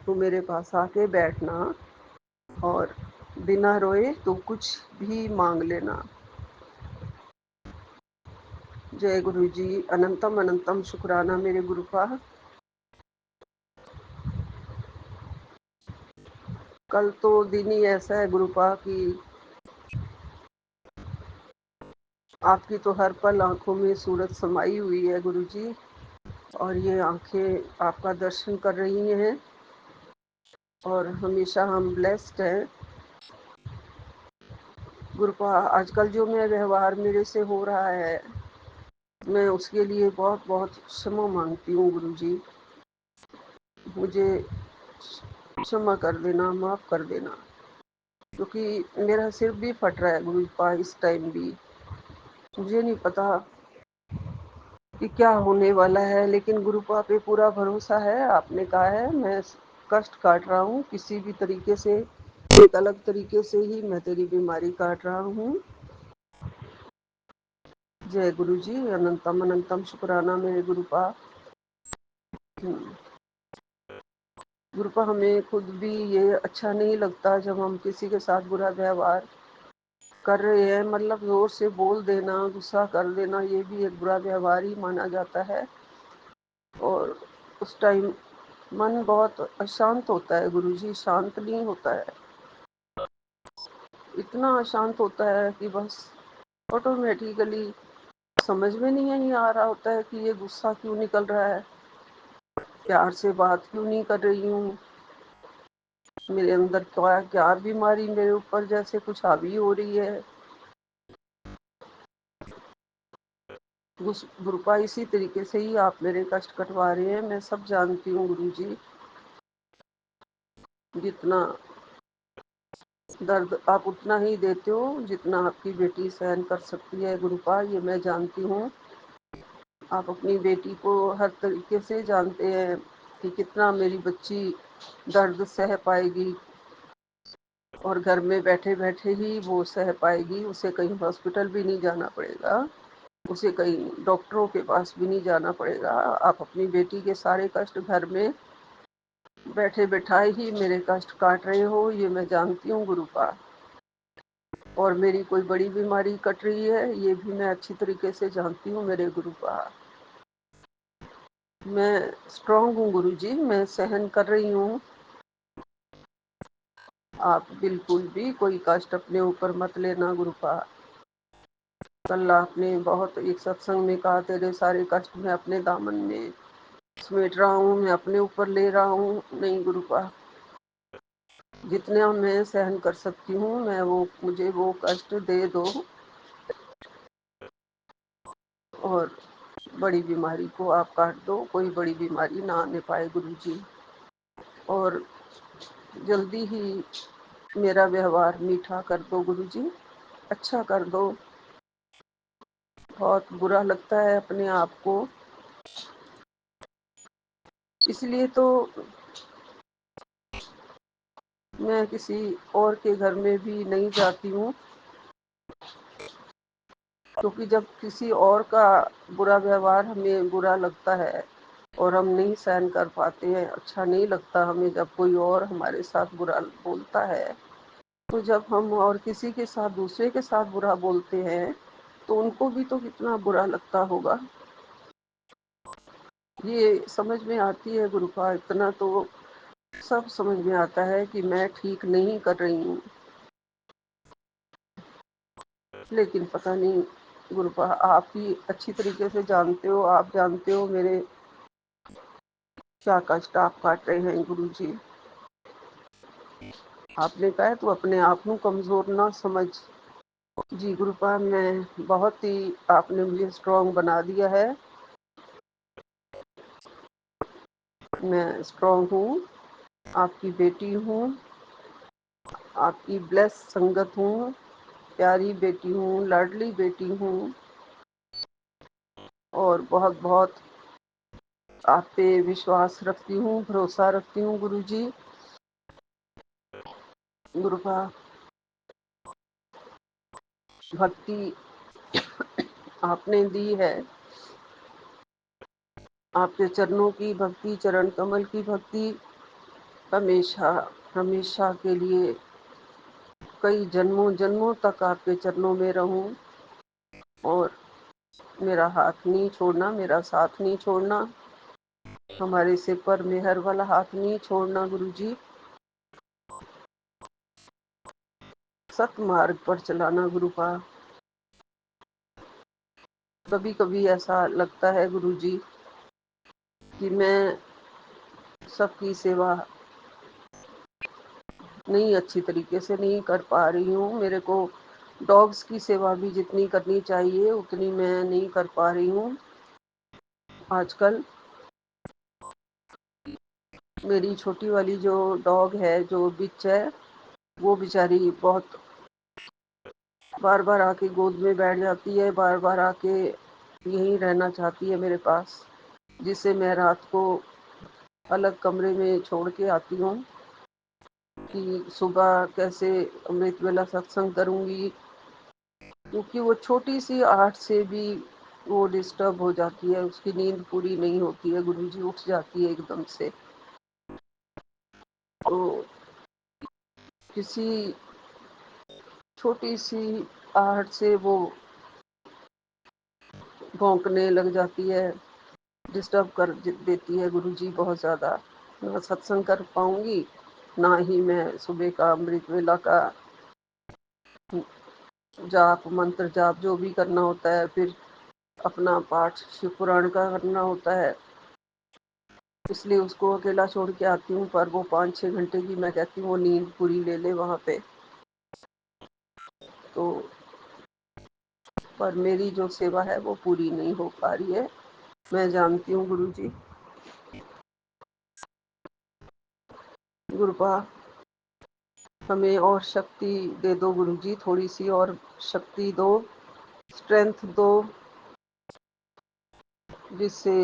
तू मेरे पास आके बैठना, और बिना रोए तो कुछ भी मांग लेना। जय गुरु जी, अनंतम अनंतम शुक्राना मेरे गुरुपा। कल तो दिन ही ऐसा है गुरुपा कि आपकी तो हर पल आंखों में सूरत समाई हुई है गुरुजी, और ये आंखें आपका दर्शन कर रही हैं और हमेशा हम ब्लेस्ड हैं। गुरुपा, आजकल जो मैं व्यवहार मेरे से हो रहा है, मैं उसके लिए बहुत बहुत क्षमा मांगती हूँ गुरुजी। मुझे क्षमा कर देना, माफ़ कर देना, क्योंकि मेरा सिर भी फट रहा है गुरुपा इस टाइम भी। मुझे नहीं पता कि क्या होने वाला है, लेकिन गुरुपा पे पूरा भरोसा है। आपने कहा है मैं कष्ट काट रहा हूँ किसी भी तरीके से, एक अलग तरीके से ही मैं तेरी बीमारी काट रहा हूँ। जय गुरु जी, अनंतम अनंतम शुक्राना मेरे गुरुपा। गुरुपा, हमें खुद भी ये अच्छा नहीं लगता जब हम किसी के साथ बुरा व्यवहार कर रहे हैं। मतलब जोर से बोल देना, गुस्सा कर देना, ये भी एक बुरा व्यवहार ही माना जाता है। और उस टाइम मन बहुत अशांत होता है गुरुजी, शांत नहीं होता है। इतना अशांत होता है कि बस ऑटोमेटिकली समझ में नहीं आ रहा होता है कि ये गुस्सा क्यों निकल रहा है, प्यार से बात क्यों नहीं कर रही हूँ, मेरे अंदर क्या क्या बीमारी मेरे ऊपर जैसे कुछ हावी हो रही है। गुरुपा, इसी तरीके से ही आप मेरे कष्ट कटवा रहे हैं, मैं सब जानती हूँ गुरुजी। जितना दर्द आप उतना ही देते हो जितना आपकी बेटी सहन कर सकती है गुरुपा, ये मैं जानती हूँ। आप अपनी बेटी को हर तरीके से जानते हैं कि कितना मेरी बच्ची दर्द सह पाएगी, और घर में बैठे बैठे ही वो सह पाएगी। उसे कहीं हॉस्पिटल भी नहीं जाना पड़ेगा, उसे कहीं डॉक्टरों के पास भी नहीं जाना पड़ेगा। आप अपनी बेटी के सारे कष्ट घर में बैठे बैठाए ही मेरे कष्ट काट रहे हो, ये मैं जानती हूँ गुरुपा। और मेरी कोई बड़ी बीमारी कट रही है, ये भी मैं अच्छी तरीके से जानती हूँ मेरे गुरुपा। मैं स्ट्रांग हूँ गुरुजी, मैं सहन कर रही हूँ। आप बिल्कुल भी कोई कष्ट अपने ऊपर मत लेना गुरुपा। कल आपने बहुत एक सत्संग में कहा, तेरे सारे कष्ट मैं अपने दामन में समेट रहा हूँ, मैं अपने ऊपर ले रहा हूँ। नहीं गुरुपा, जितना मैं सहन कर सकती हूँ मैं मुझे वो कष्ट दे दो, और बड़ी बीमारी को आप काट दो, कोई बड़ी बीमारी ना आने पाए गुरुजी। और जल्दी ही मेरा व्यवहार मीठा कर दो गुरुजी, अच्छा कर दो। बहुत बुरा लगता है अपने आप को, इसलिए तो मैं किसी और के घर में भी नहीं जाती हूँ, क्योंकि जब किसी और का बुरा व्यवहार हमें बुरा लगता है और हम नहीं सहन कर पाते हैं, अच्छा नहीं लगता हमें जब कोई और हमारे साथ बुरा बोलता है, तो जब हम और किसी के साथ दूसरे के साथ बुरा बोलते हैं तो उनको भी तो कितना बुरा लगता होगा। ये समझ में आती है गुरुपा, इतना तो सब समझ में आता है कि मैं ठीक नहीं कर रही हूँ, लेकिन पता नहीं गुरुपा, आप ही अच्छी तरीके से जानते हो, आप जानते हो मेरे क्या कष्ट आप काट रहे हैं गुरुजी। आपने कहा है तो अपने आप को कमजोर ना समझ। जी गुरुपा, मैं बहुत ही, आपने मुझे स्ट्रांग बना दिया है, मैं स्ट्रांग हूँ, आपकी बेटी हूँ, आपकी ब्लेस संगत हूँ, प्यारी बेटी हूँ, लाडली बेटी हूँ, और बहुत बहुत आप पे विश्वास रखती हूँ, भरोसा रखती हूँ गुरुजी। गुरुपा, भक्ति आपने दी है, आपके चरणों की भक्ति, चरण कमल की भक्ति हमेशा हमेशा के लिए, कई जन्मों जन्मों तक आपके चरणों में रहूं, और मेरा हाथ नहीं छोड़ना, मेरा साथ नहीं छोड़ना, हमारे सिर पर मेहर वाला हाथ नहीं छोड़ना गुरुजी। सतमार्ग पर चलाना गुरुपा। कभी कभी ऐसा लगता है गुरुजी कि मैं सबकी सेवा नहीं अच्छी तरीके से नहीं कर पा रही हूँ। मेरे को डॉग्स की सेवा भी जितनी करनी चाहिए उतनी मैं नहीं कर पा रही हूँ। आजकल मेरी छोटी वाली जो डॉग है, जो बिच है, वो बेचारी बहुत बार बार आके गोद में बैठ जाती है, बार बार आके यहीं रहना चाहती है मेरे पास, जिसे मैं रात को अलग कमरे में छोड़ के आती हूँ कि सुबह कैसे अमृत वेला सत्संग करूँगी, क्योंकि वो छोटी सी आहट से भी वो डिस्टर्ब हो जाती है, उसकी नींद पूरी नहीं होती है गुरुजी, उठ जाती है एकदम से। तो किसी छोटी सी आहट से वो भौंकने लग जाती है, डिस्टर्ब कर देती है गुरुजी बहुत ज़्यादा। ना सत्संग कर पाऊंगी, ना ही मैं सुबह का अमृत वेला का जाप मंत्र जाप जो भी करना होता है, फिर अपना पाठ शिव पुराण का करना होता है, इसलिए उसको अकेला छोड़ के आती हूँ। पर वो 5-6 घंटे की मैं कहती हूँ वो नींद पूरी ले ले वहाँ पे। तो पर मेरी जो सेवा है वो पूरी नहीं हो पा रही है, मैं जानती हूँ गुरुजी। गुरुपा हमें और शक्ति दे दो गुरुजी, थोड़ी सी और शक्ति दो, स्ट्रेंथ दो, जिससे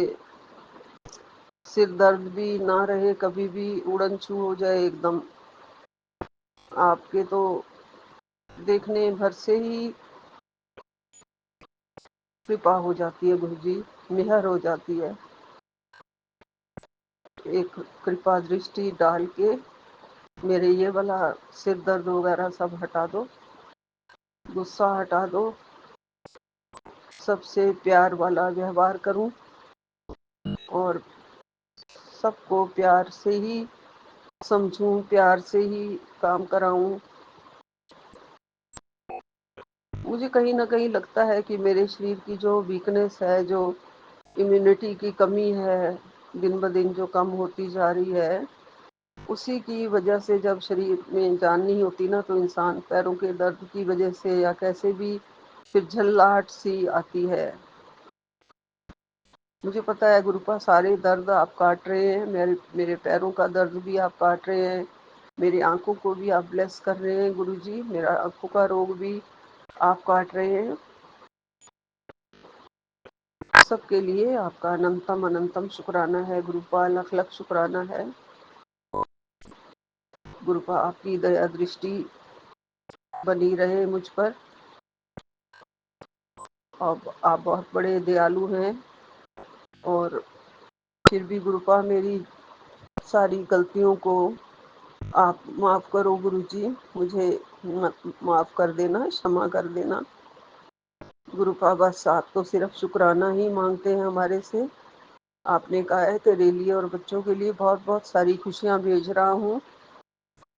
सिर दर्द भी ना रहे, कभी भी उड़न छू हो जाए एकदम। आपके तो देखने भर से ही कृपा हो जाती है गुरुजी, मेहर हो जाती है। एक कृपा दृष्टि डाल के मेरे ये वाला सिर दर्द वगैरह सब हटा दो, गुस्सा हटा दो, सबसे प्यार वाला व्यवहार करूं और सबको प्यार से ही समझूं, प्यार से ही काम कराऊं। मुझे कहीं ना कहीं लगता है कि मेरे शरीर की जो वीकनेस है, जो इम्यूनिटी की कमी है, दिन ब दिन जो कम होती जा रही है, उसी की वजह से जब शरीर में जान नहीं होती ना, तो इंसान पैरों के दर्द की वजह से या कैसे भी फिर झल्लाहट सी आती है। मुझे पता है गुरुपा, सारे दर्द आप काट रहे हैं, मेरे पैरों का दर्द भी आप काट रहे हैं, मेरी आंखों को भी आप ब्लेस कर रहे हैं गुरुजी, मेरा आंखों का रोग भी आप काट रहे हैं। सबके लिए आपका अनंतम अनंतम शुक्राना है गुरुपा, लख लख शुक्राना है गुरुपा। आपकी दया दृष्टि बनी रहे मुझ पर। आप बहुत बड़े दयालु हैं, और फिर भी गुरुपा मेरी सारी गलतियों को आप माफ़ करो गुरुजी, मुझे माफ़ कर देना, क्षमा कर देना गुरुपा। बस आप तो सिर्फ शुक्राना ही मांगते हैं हमारे से। आपने कहा है तेरे लिए और बच्चों के लिए बहुत बहुत सारी खुशियाँ भेज रहा हूँ,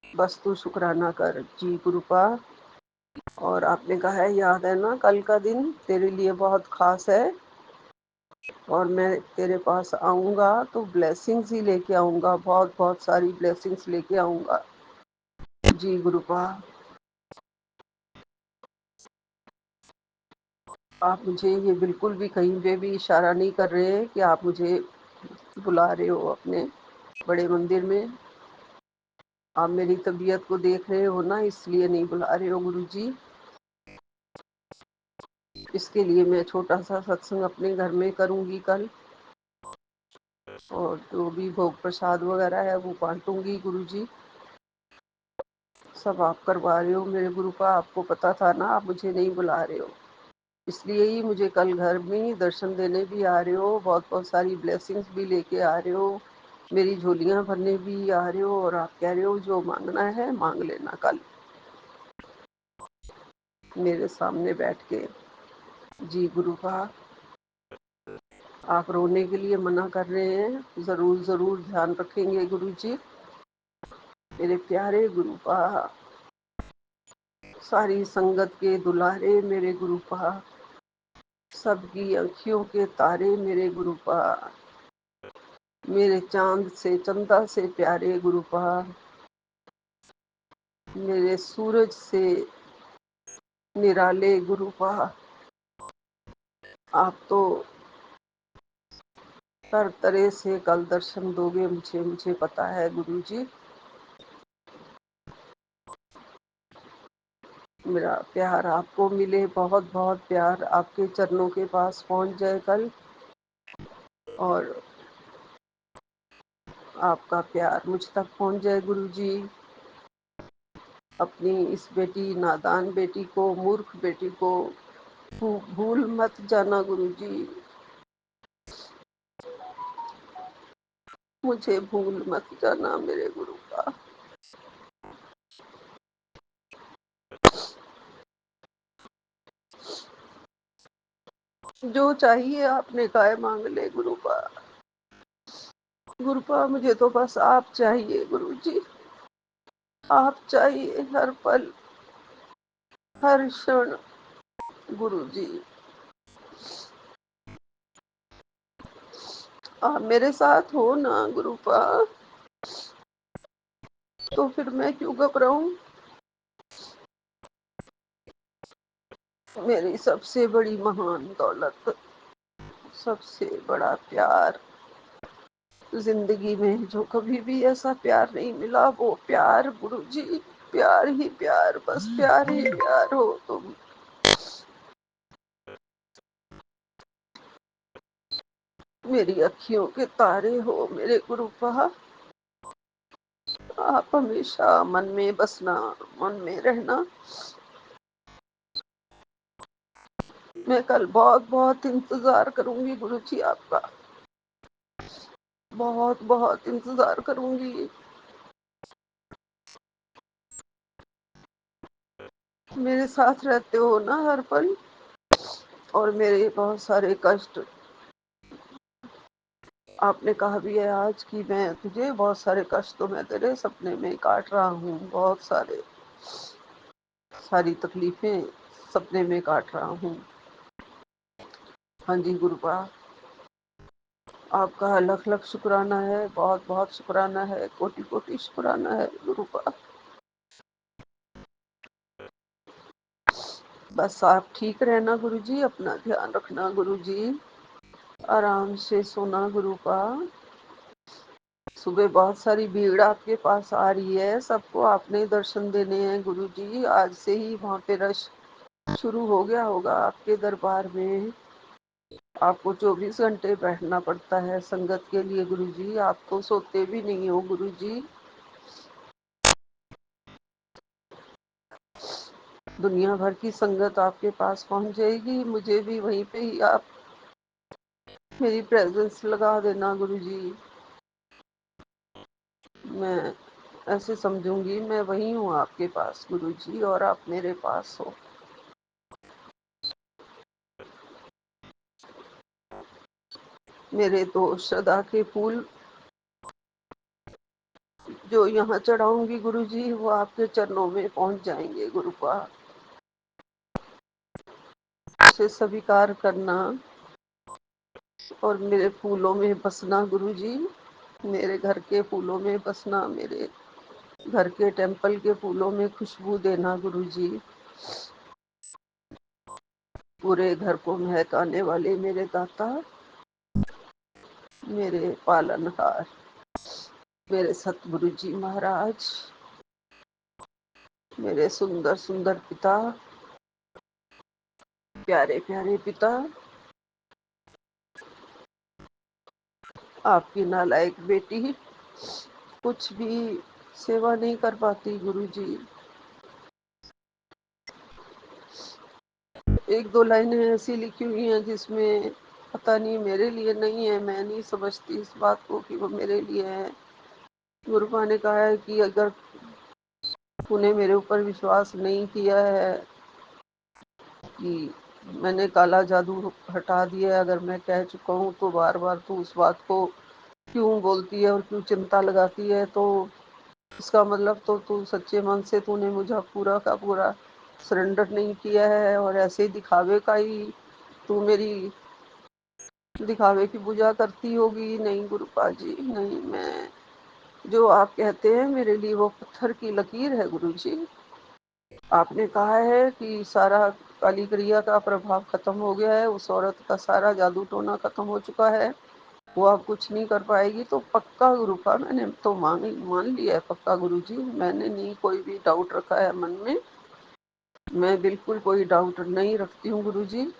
बस तू शुक्राना कर जी गुरुपा। और आपने कहा है, याद है ना, कल का दिन तेरे लिए बहुत खास है, और मैं तेरे पास आऊँगा तो ब्लेसिंग्स ही लेके आऊँगा, बहुत बहुत सारी ब्लेसिंग्स लेके आऊँगा जी गुरुपा। आप मुझे ये बिल्कुल भी कहीं पे भी इशारा नहीं कर रहे हैं कि आप मुझे बुला रहे हो अपने बड़े मंदिर में। आप मेरी तबीयत को देख रहे हो ना, इसलिए नहीं बुला रहे हो गुरुजी। इसके लिए मैं छोटा सा सत्संग अपने घर में करूँगी कल, और जो भी भोग प्रसाद वगैरह है वो बांटूंगी गुरुजी। सब आप करवा रहे हो मेरे गुरुपा, आपको पता था ना आप मुझे नहीं बुला रहे हो, इसलिए ही मुझे कल घर में दर्शन देने भी आ रहे हो, बहुत बहुत सारी ब्लेसिंग्स भी लेके आ रहे हो, मेरी झोलियां भरने भी आ रहे हो, और आप कह रहे हो जो मांगना है मांग लेना कल मेरे सामने बैठ के जी गुरुपा। आप रोने के लिए मना कर रहे हैं, जरूर जरूर ध्यान रखेंगे गुरुजी। मेरे प्यारे गुरुपा, सारी संगत के दुलारे मेरे गुरुपा, सबकी अखियों के तारे मेरे गुरुपा, मेरे चांद से चंदा से प्यारे गुरुपा, मेरे सूरज से निराले गुरुपा, आप तो हर तरह से कल दर्शन दोगे मुझे, मुझे पता है गुरुजी। मेरा प्यार आपको मिले, बहुत बहुत प्यार आपके चरणों के पास पहुंच जाए कल, और आपका प्यार मुझ तक पहुंच जाए गुरुजी। अपनी इस बेटी, नादान बेटी को, मूर्ख बेटी को भूल मत जाना गुरुजी, मुझे भूल मत जाना मेरे गुरु का। जो चाहिए आपने काय मांग ले गुरुपा, गुरुपा मुझे तो बस आप चाहिए गुरुजी, आप चाहिए हर पल हर क्षण गुरुजी। आप मेरे साथ हो ना गुरुपा, तो फिर मैं क्यों घबराऊं। मेरी सबसे बड़ी महान दौलत, सबसे बड़ा प्यार जिंदगी में, जो कभी भी ऐसा प्यार नहीं मिला, वो प्यार गुरुजी, प्यार ही प्यार, बस प्यार ही प्यार हो तुम। मेरी अखियों के तारे हो मेरे गुरुपा, आप हमेशा मन में बसना, मन में रहना। मैं कल बहुत बहुत इंतजार करूंगी गुरुजी आपका, बहुत बहुत इंतजार करूंगी। मेरे साथ रहते हो ना हर पल, और मेरे बहुत सारे कष्ट, आपने कहा भी है आज कि मैं तुझे बहुत सारे कष्ट तो मैं तेरे सपने में काट रहा हूँ, बहुत सारे, सारी तकलीफें सपने में काट रहा हूँ। हाँ जी गुरुपा, आपका लख लख शुक्राना है, बहुत बहुत शुक्राना है, कोटि कोटि शुक्राना है गुरुपा। बस आप ठीक रहना गुरुजी, अपना ध्यान रखना गुरुजी, आराम से सोना गुरुपा। सुबह बहुत सारी भीड़ आपके पास आ रही है, सबको आपने दर्शन देने हैं गुरुजी। आज से ही वहाँ पे रश शुरू हो गया होगा आपके दरबार में। आपको 24 घंटे बैठना पड़ता है संगत के लिए गुरुजी, आप तो सोते भी नहीं हो गुरुजी। दुनिया भर की संगत आपके पास पहुंच जाएगी, मुझे भी वहीं पे ही आप मेरी प्रेजेंस लगा देना गुरुजी। मैं ऐसे समझूंगी मैं वही हूँ आपके पास गुरुजी, और आप मेरे पास हो। मेरे तो श्रद्धा के फूल जो यहाँ चढ़ाऊंगी गुरुजी, वो आपके चरणों में पहुंच जाएंगे गुरुपा। उसे स्वीकार करना और मेरे फूलों में बसना गुरुजी, मेरे घर के फूलों में बसना, मेरे घर के टेम्पल के फूलों में खुशबू देना गुरुजी। पूरे घर को महकाने वाले मेरे दाता, मेरे पालनहार, मेरे सतगुरु जी महाराज, मेरे सुंदर सुंदर पिता, प्यारे प्यारे पिता, आपकी नालायक बेटी कुछ भी सेवा नहीं कर पाती गुरुजी। एक दो लाइनें ऐसी लिखी हुई हैं जिसमें पता नहीं मेरे लिए नहीं है, मैं नहीं समझती इस बात को कि वो मेरे लिए है। गुरुपा ने कहा है कि अगर तूने मेरे ऊपर विश्वास नहीं किया है कि मैंने काला जादू हटा दिया, अगर मैं कह चुका हूँ, तो बार बार तू उस बात को क्यों बोलती है और क्यों चिंता लगाती है। तो इसका मतलब तो तू सच्चे मन से तूने मुझे पूरा का पूरा सरेंडर नहीं किया है और ऐसे दिखावे का ही तू मेरी दिखावे की पूजा करती होगी। नहीं गुरुपा जी, नहीं, मैं जो आप कहते हैं मेरे लिए वो पत्थर की लकीर है गुरु जी। आपने कहा है कि सारा काली क्रिया का प्रभाव खत्म हो गया है, उस औरत का सारा जादू टोना खत्म हो चुका है, वो अब कुछ नहीं कर पाएगी। तो पक्का गुरुपा मैंने तो मान लिया है पक्का गुरु जी, मैंने नहीं कोई भी डाउट रखा है मन में, मैं बिल्कुल कोई डाउट नहीं रखती हूँ गुरु जी,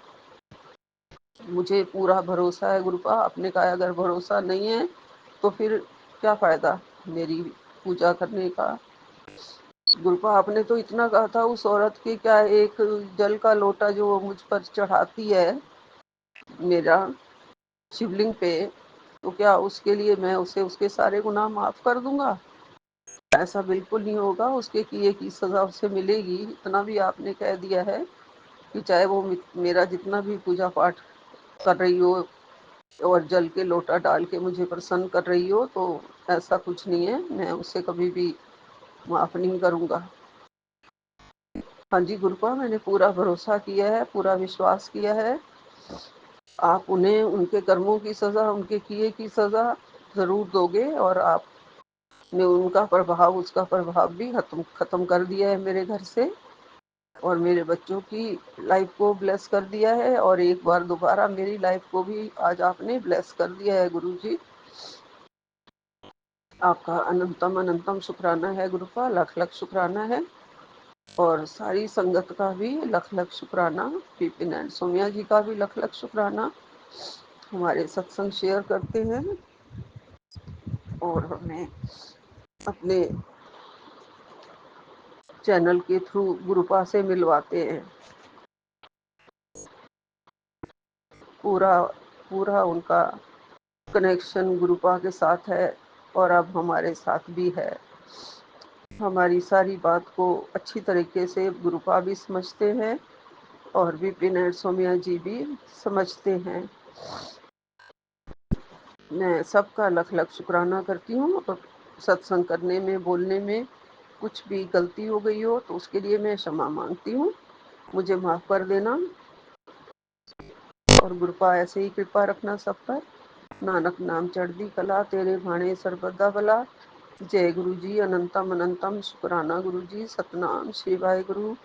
मुझे पूरा भरोसा है गुरुपा। आपने कहा अगर भरोसा नहीं है तो फिर क्या फायदा मेरी पूजा करने का। गुरुपा आपने तो इतना कहा था उस औरत के, क्या एक जल का लोटा जो वो मुझ पर चढ़ाती है मेरा शिवलिंग पे, तो क्या उसके लिए मैं उसे उसके सारे गुनाह माफ कर दूंगा? ऐसा बिल्कुल नहीं होगा, उसके किए की सजा उसे मिलेगी। इतना भी आपने कह दिया है कि चाहे वो मेरा जितना भी पूजा पाठ कर रही हो और जल के लोटा डाल के मुझे प्रसन्न कर रही हो, तो ऐसा कुछ नहीं है, मैं उसे कभी भी माफ नहीं करूंगा। हाँ जी गुरुपा, मैंने पूरा भरोसा किया है, पूरा विश्वास किया है। आप उन्हें उनके कर्मों की सजा, उनके किए की सजा जरूर दोगे, और आपने उनका प्रभाव, उसका प्रभाव भी खत्म कर दिया है मेरे घर से, और मेरे बच्चों की लाइफ को ब्लेस कर दिया है, और एक बार दोबारा मेरी लाइफ को भी आज आपने ब्लेस कर दिया है गुरु जी। आपका अनंतम अनंतम शुक्राना है गुरुपा, लख लख शुक्राना है, और सारी संगत का भी लख लख शुक्राना, विपिन एंड सोमिया जी का भी लख लख शुक्राना। हमारे सत्संग शेयर करते हैं और हमें अपने चैनल के थ्रू गुरुपा से मिलवाते हैं। पूरा पूरा उनका कनेक्शन गुरुपा के साथ है, और अब हमारे साथ भी है। हमारी सारी बात को अच्छी तरीके से गुरुपा भी समझते हैं और विपिन एंड सोमिया जी भी समझते हैं। मैं सबका लख लख शुक्राना करती हूँ, और सत्संग करने में, बोलने में कुछ भी गलती हो गई हो तो उसके लिए मैं क्षमा मांगती हूँ, मुझे माफ कर देना। और गुरुपा ऐसे ही कृपा रखना सब पर। नानक नाम चढ़दी कला, तेरे भाणे सरबदा भला। जय गुरु जी, अनंतम अनंतम शुक्राना गुरु जी। सतनाम श्री वाहिगुरु,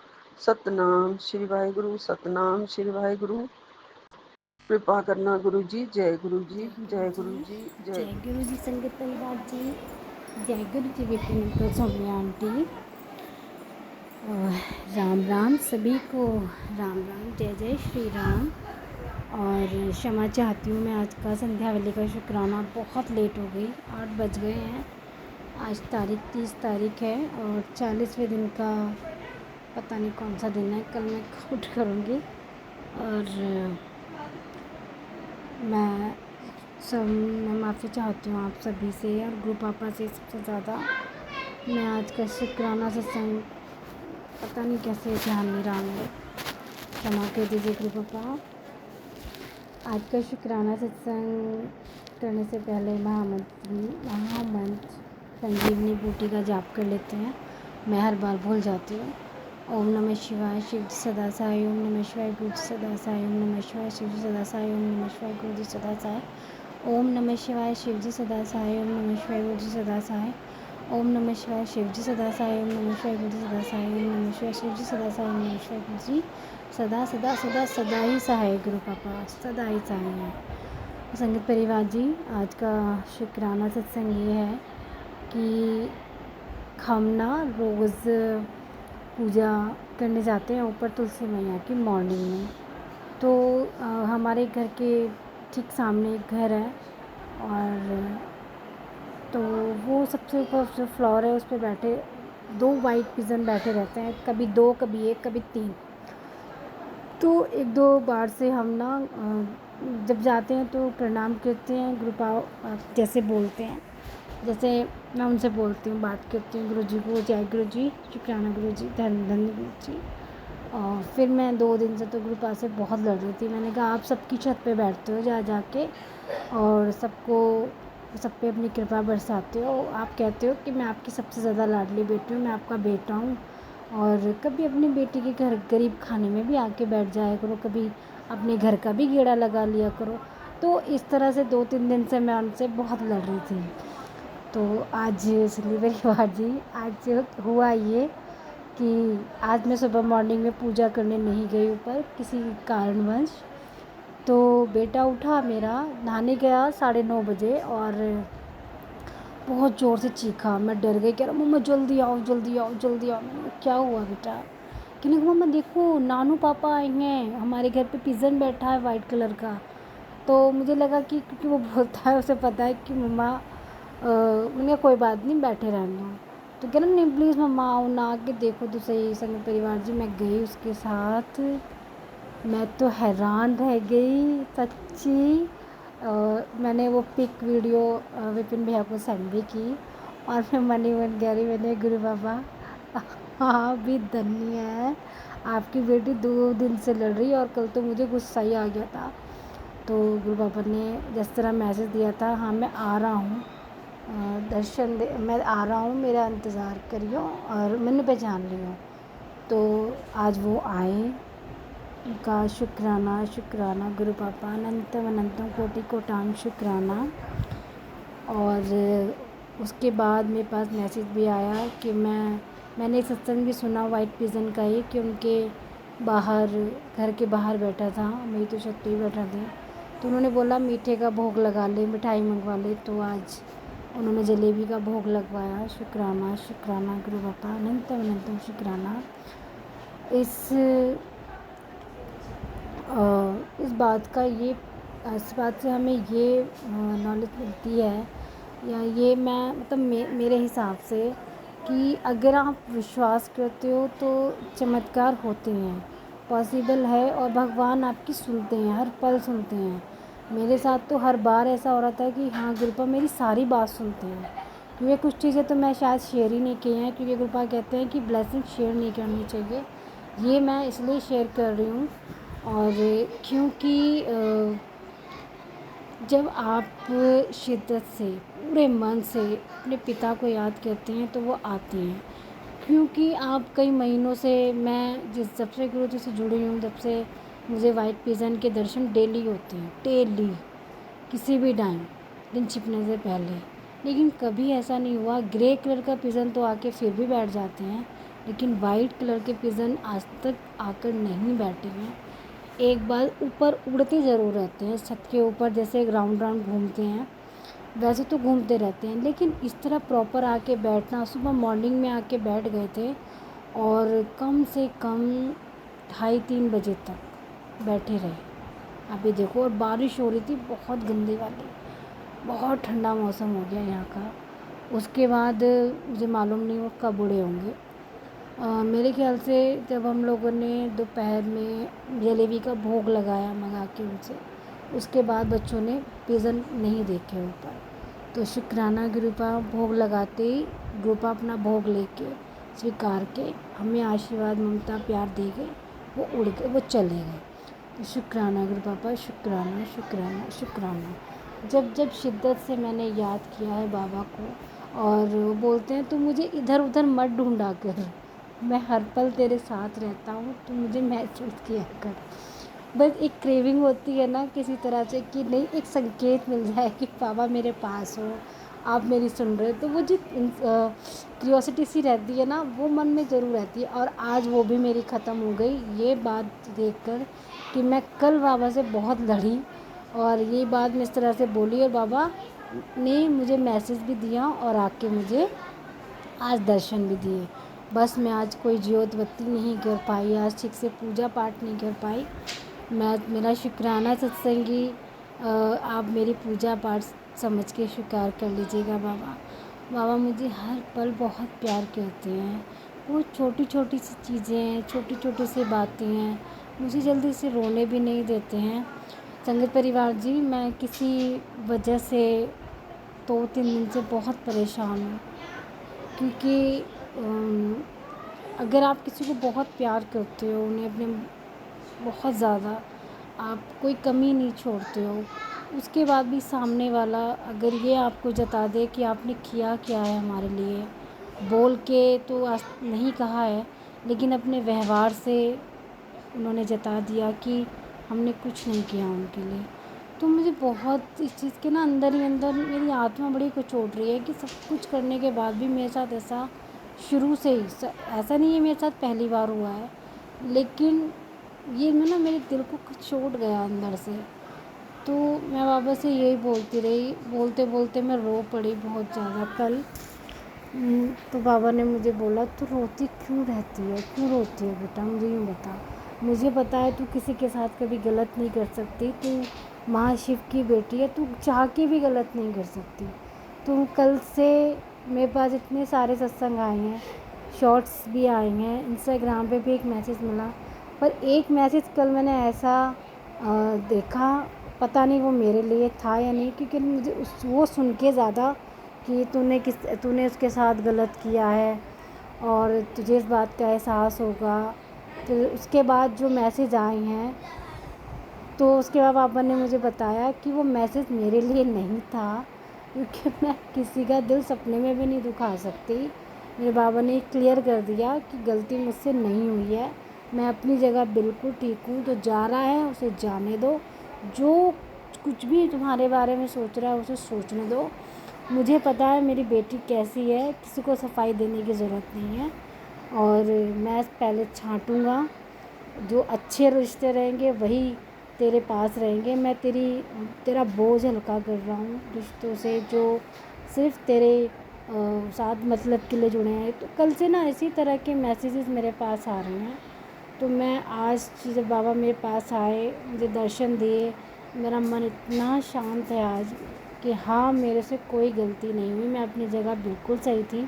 सतनाम श्री वाहिगुरु, सतनाम श्री वाहिगुरु। कृपा करना गुरु जी। जय गुरु जी, जय गुरु जी, जय जय गुरु जी संगत परिवार जी, जय गुरु जी विपिन अंकल, सोनिया आंटी, राम राम सभी को, राम राम, जय जय श्री राम। और क्षमा चाहती हूँ, मैं आज का संध्या वेले का शुक्राना बहुत लेट हो गई, 8 बज गए हैं। आज तारीख 30 तारीख है और 40वें दिन का पता नहीं कौन सा दिन है, कल मैं काउंट करूँगी। और मैं माफ़ी चाहती हूँ आप सभी से और गुरु पापा से सबसे ज़्यादा। मैं आज का शुक्राना सत्संग पता नहीं कैसे ध्यान नहीं रहा मेरे, क्षमा कर दीजिए गुरु पापा। आज का शुक्राना सत्संग करने से पहले महामंत्र संजीवनी बूटी का जाप कर लेते हैं। मैं हर बार भूल जाती हूँ। ओम नमः शिवाय, शिव जी सदा सहाय। ओम नमः शिवाय, गुरु जी सदा सहाय। ओम नमः शिवाय, शिव जी सदा सहाय। ओम नमः शिवाय, गुरु जी सदा सहाय। ओम नमः शिवाय, शिव जी सदा सहाय। ओम नमः शिवाय, गुरु जी सदा सहाय। ओम नमः शिवाय, शिव जी सदा सहाय। ओम नमः शिवाय, गुरु जी सदा सहाय। ओम नमः शिवाय, शिव जी सदा सहाय। ओम नमः शिवाय, गुरु जी सदा सदा सदा सदा ही सहाय। गुरु पापा सदा ही सहाय है। संगत परिवार जी, आज का शुक्राना सत्संग ये है कि हम ना रोज़ पूजा करने जाते हैं ऊपर तुलसी मैया की मॉर्निंग में। तो हमारे घर के ठीक सामने एक घर है, और तो वो सबसे ऊपर जो फ्लोर है उस पर बैठे 2 वाइट पिजन बैठे रहते हैं, कभी 2, कभी 1, कभी 3। तो 1-2 बार से हम ना जब जाते हैं तो प्रणाम करते हैं, गुरुपा जैसे बोलते हैं, जैसे मैं उनसे बोलती हूँ, बात करती हूँ गुरु जी को, जय गुरु जी, शुक्राना गुरु जी, धन्य गुरु जी। और फिर मैं 2 दिन से तो गुरुपा से बहुत लड़ रही थी। मैंने कहा आप सबकी छत पे बैठते हो जा के और सब पे अपनी कृपा बरसाते हो। आप कहते हो कि मैं आपकी सबसे ज़्यादा लाडली बेटी हूँ, मैं आपका बेटा हूँ, और कभी अपनी बेटी के घर गरीब खाने में भी आके बैठ जाया करो, कभी अपने घर का भी गेड़ा लगा लिया करो। तो इस तरह से 2-3 दिन से मैं उनसे बहुत लड़ रही थी। तो आज मेरी बाजी आज हुआ ये कि आज मैं सुबह मॉर्निंग में पूजा करने नहीं गई ऊपर किसी कारणवश। तो बेटा उठा मेरा, नहाने गया 9:30 बजे और बहुत ज़ोर से चीखा। मैं डर गई, कह रहा मम्मा जल्दी आओ जल्दी आओ जल्दी आओ। मैंने कहा क्या हुआ बेटा? कहने लगा मम्मा देखो नानू पापा आए हैं, हमारे घर पे पिजन बैठा है वाइट कलर का। तो मुझे लगा कि क्योंकि वो बोलता है उसे पता है कि मम्मा मैंने कहा कोई बात नहीं बैठे रहने दो। तो कह रहा नहीं प्लीज़ मम्मा आओ ना, आके देखो तो सही। संग परिवार जी मैं गई उसके साथ, मैं तो हैरान रह गई सच्ची। मैंने वो पिक वीडियो विपिन भैया को सेंड भी की और मैं मनी मन कह रही मैंने गुरु बाबा हाँ भी धन्य है, आपकी बेटी 2 दिन से लड़ रही और कल तो मुझे गुस्सा ही आ गया था। तो गुरु बाबा ने जिस तरह मैसेज दिया था, हाँ मैं आ रहा हूँ, दर्शन दे, मैं आ रहा हूँ, मेरा इंतज़ार करियो, और मैंने पहचान लिया। तो आज वो आए, उनका शुक्राना शुक्राना गुरु पापा अनंतम अनंतम कोटि कोटान शुक्राना। और उसके बाद मेरे पास मैसेज भी आया कि मैंने सत्संग भी सुना वाइट पिजन का ही, कि उनके बाहर घर के बाहर बैठा था, मेरी तो छत पे ही बैठा थे। तो उन्होंने बोला मीठे का भोग लगा ले, मिठाई मंगवा ले। तो आज उन्होंने जलेबी का भोग लगवाया। शुक्राना शुक्राना गुरु बापा अनंतम अनंतम शुक्राना। इस बात से हमें ये नॉलेज मिलती है, या ये मैं मतलब मेरे हिसाब से, कि अगर आप विश्वास करते हो तो चमत्कार होते हैं, पॉसिबल है, और भगवान आपकी सुनते हैं, हर पल सुनते हैं। मेरे साथ तो हर बार ऐसा हो रहा था कि हाँ गुरुपा मेरी सारी बात सुनते हैं। क्योंकि कुछ चीज़ें तो मैं शायद शेयर ही नहीं की हैं, क्योंकि गुरुपा कहते हैं कि ब्लेसिंग शेयर नहीं करनी चाहिए। ये मैं इसलिए शेयर कर रही हूँ, और क्योंकि जब आप शिद्दत से पूरे मन से अपने पिता को याद करते हैं तो वो आते हैं। क्योंकि आप कई महीनों से, मैं जब से गुरु जी से जुड़ी हूँ तब से मुझे वाइट पिजन के दर्शन डेली होते हैं, डेली, किसी भी टाइम, दिन छिपने से पहले। लेकिन कभी ऐसा नहीं हुआ, ग्रे कलर का पिजन तो आके फिर भी बैठ जाते हैं, लेकिन वाइट कलर के पिजन आज तक आकर नहीं बैठे हैं। एक बार ऊपर उड़ते ज़रूर रहते हैं छत के ऊपर, जैसे राउंड राउंड घूमते हैं वैसे तो घूमते रहते हैं, लेकिन इस तरह प्रॉपर आके बैठना, सुबह मॉर्निंग में आके बैठ गए थे और कम से कम 2:30-3 बजे तक बैठे रहे। अभी देखो, और बारिश हो रही थी बहुत गंदी वाली, बहुत ठंडा मौसम हो गया यहाँ का। उसके बाद मुझे मालूम नहीं वो कब उड़े होंगे। मेरे ख्याल से जब हम लोगों ने दोपहर में जलेबी का भोग लगाया मंगा के उनसे, उसके बाद बच्चों ने पिजन नहीं देखे ऊपर। तो शुक्राना गुरुपा, भोग लगाते ही गुरुपा अपना भोग लेके स्वीकार के हमें आशीर्वाद ममता प्यार दे गए, वो उड़ गए, वो चले गए। तो शुक्राना गुरु पापा, शुक्राना शुक्राना शुक्राना। जब जब शिद्दत से मैंने याद किया है बाबा को, और वो बोलते हैं तो मुझे इधर उधर मत ढूंढा कर, मैं हर पल तेरे साथ रहता हूँ, तो मुझे महसूस किया कर। बस एक क्रेविंग होती है ना किसी तरह से, कि नहीं एक संकेत मिल जाए कि बाबा मेरे पास हो, आप मेरी सुन रहे हो, तो वो जो क्यूरियोसिटी सी रहती है ना, वो मन में ज़रूर रहती है। और आज वो भी मेरी ख़त्म हो गई ये बात देखकर, कि मैं कल बाबा से बहुत लड़ी और ये बात मैं इस तरह से बोली, और बाबा ने मुझे मैसेज भी दिया और आके मुझे आज दर्शन भी दिए। बस मैं आज कोई ज्योत बत्ती नहीं कर पाई, आज ठीक से पूजा पाठ नहीं कर पाई। मेरा शुक्राना सत्संगी, आप मेरी पूजा पाठ समझ के स्वीकार कर लीजिएगा बाबा। बाबा मुझे हर पल बहुत प्यार करते हैं, वो छोटी छोटी सी चीज़ें हैं, छोटी छोटी सी बातें हैं, मुझे जल्दी से रोने भी नहीं देते हैं। संगत परिवार जी, मैं किसी वजह से 2-3 दिन से बहुत परेशान हूँ, क्योंकि अगर आप किसी को बहुत प्यार करते हो, उन्हें अपने बहुत ज़्यादा, आप कोई कमी नहीं छोड़ते हो, उसके बाद भी सामने वाला अगर ये आपको जता दे कि आपने किया क्या है हमारे लिए, बोल के तो आज नहीं कहा है, लेकिन अपने व्यवहार से उन्होंने जता दिया कि हमने कुछ नहीं किया उनके लिए। तो मुझे बहुत इस चीज़ के ना अंदर ही अंदर मेरी आत्मा बड़ी कचोट रही है कि सब कुछ करने के बाद भी मेरे साथ ऐसा शुरू से ही ऐसा नहीं है मेरे साथ पहली बार हुआ है, लेकिन ये ना मेरे दिल को कचोट गया अंदर से। तो मैं बाबा से यही बोलती रही, बोलते बोलते मैं रो पड़ी बहुत ज़्यादा कल। तो बाबा ने मुझे बोला, तू रोती क्यों रहती है, क्यों रोती है बेटा, मुझे यूँ बता। मुझे पता है तू किसी के साथ कभी गलत नहीं कर सकती, तू महाशिव की बेटी है, तू चाह के भी गलत नहीं कर सकती। तो कल से मेरे पास इतने सारे सत्संग आए हैं, शॉर्ट्स भी आए हैं, इंस्टाग्राम पे भी एक मैसेज मिला, पर एक मैसेज कल मैंने ऐसा देखा, पता नहीं वो मेरे लिए था या नहीं, क्योंकि मुझे वो सुन के ज़्यादा कि तूने उसके साथ गलत किया है और तुझे इस बात का एहसास होगा। तो उसके बाद जो मैसेज आए हैं, तो उसके बाद पापा ने मुझे बताया कि वो मैसेज मेरे लिए नहीं था, क्योंकि मैं किसी का दिल सपने में भी नहीं दुखा सकती। मेरे बाबा ने क्लियर कर दिया कि गलती मुझसे नहीं हुई है, मैं अपनी जगह बिल्कुल ठीक हूँ, तो जा रहा है उसे जाने दो, जो कुछ भी तुम्हारे बारे में सोच रहा है उसे सोचने दो। मुझे पता है मेरी बेटी कैसी है, किसी को सफाई देने की ज़रूरत नहीं है, और मैं पहले छांटूँगा, जो अच्छे रिश्ते रहेंगे वही तेरे पास रहेंगे। मैं तेरा बोझ हल्का कर रहा हूँ रिश्तों से जो सिर्फ तेरे साथ मतलब के लिए जुड़े हैं। तो कल से ना इसी तरह के मैसेजेस मेरे पास आ रहे हैं। तो मैं आज जब बाबा मेरे पास आए, मुझे दर्शन दिए, मेरा मन इतना शांत है आज कि हाँ, मेरे से कोई गलती नहीं हुई, मैं अपनी जगह बिल्कुल सही थी।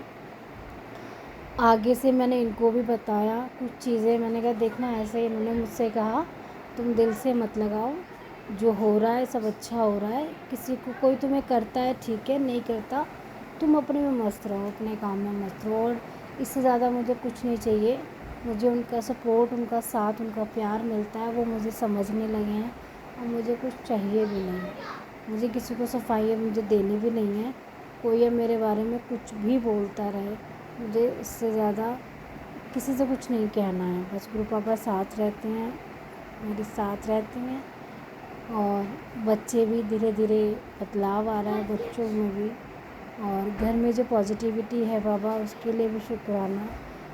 आगे से मैंने इनको भी बताया कुछ चीज़ें, मैंने कहा देखना, ऐसे इन्होंने मुझसे कहा तुम दिल से मत लगाओ, जो हो रहा है सब अच्छा हो रहा है, किसी को कोई तुम्हें करता है ठीक है, नहीं करता तुम अपने में मस्त रहो, अपने काम में मस्त रहो, और इससे ज़्यादा मुझे कुछ नहीं चाहिए। मुझे उनका सपोर्ट, उनका साथ, उनका प्यार मिलता है, वो मुझे समझने लगे हैं, और मुझे कुछ चाहिए भी नहीं। मुझे किसी को सफाई मुझे देनी भी नहीं है। कोई अब मेरे बारे में कुछ भी बोलता रहे, मुझे इससे ज़्यादा किसी से कुछ नहीं कहना है। बस गुरु पापा साथ रहते हैं, मेरे साथ रहते हैं, और बच्चे भी धीरे धीरे बदलाव आ रहा है बच्चों में भी, और घर में जो पॉजिटिविटी है बाबा उसके लिए भी शुक्राना।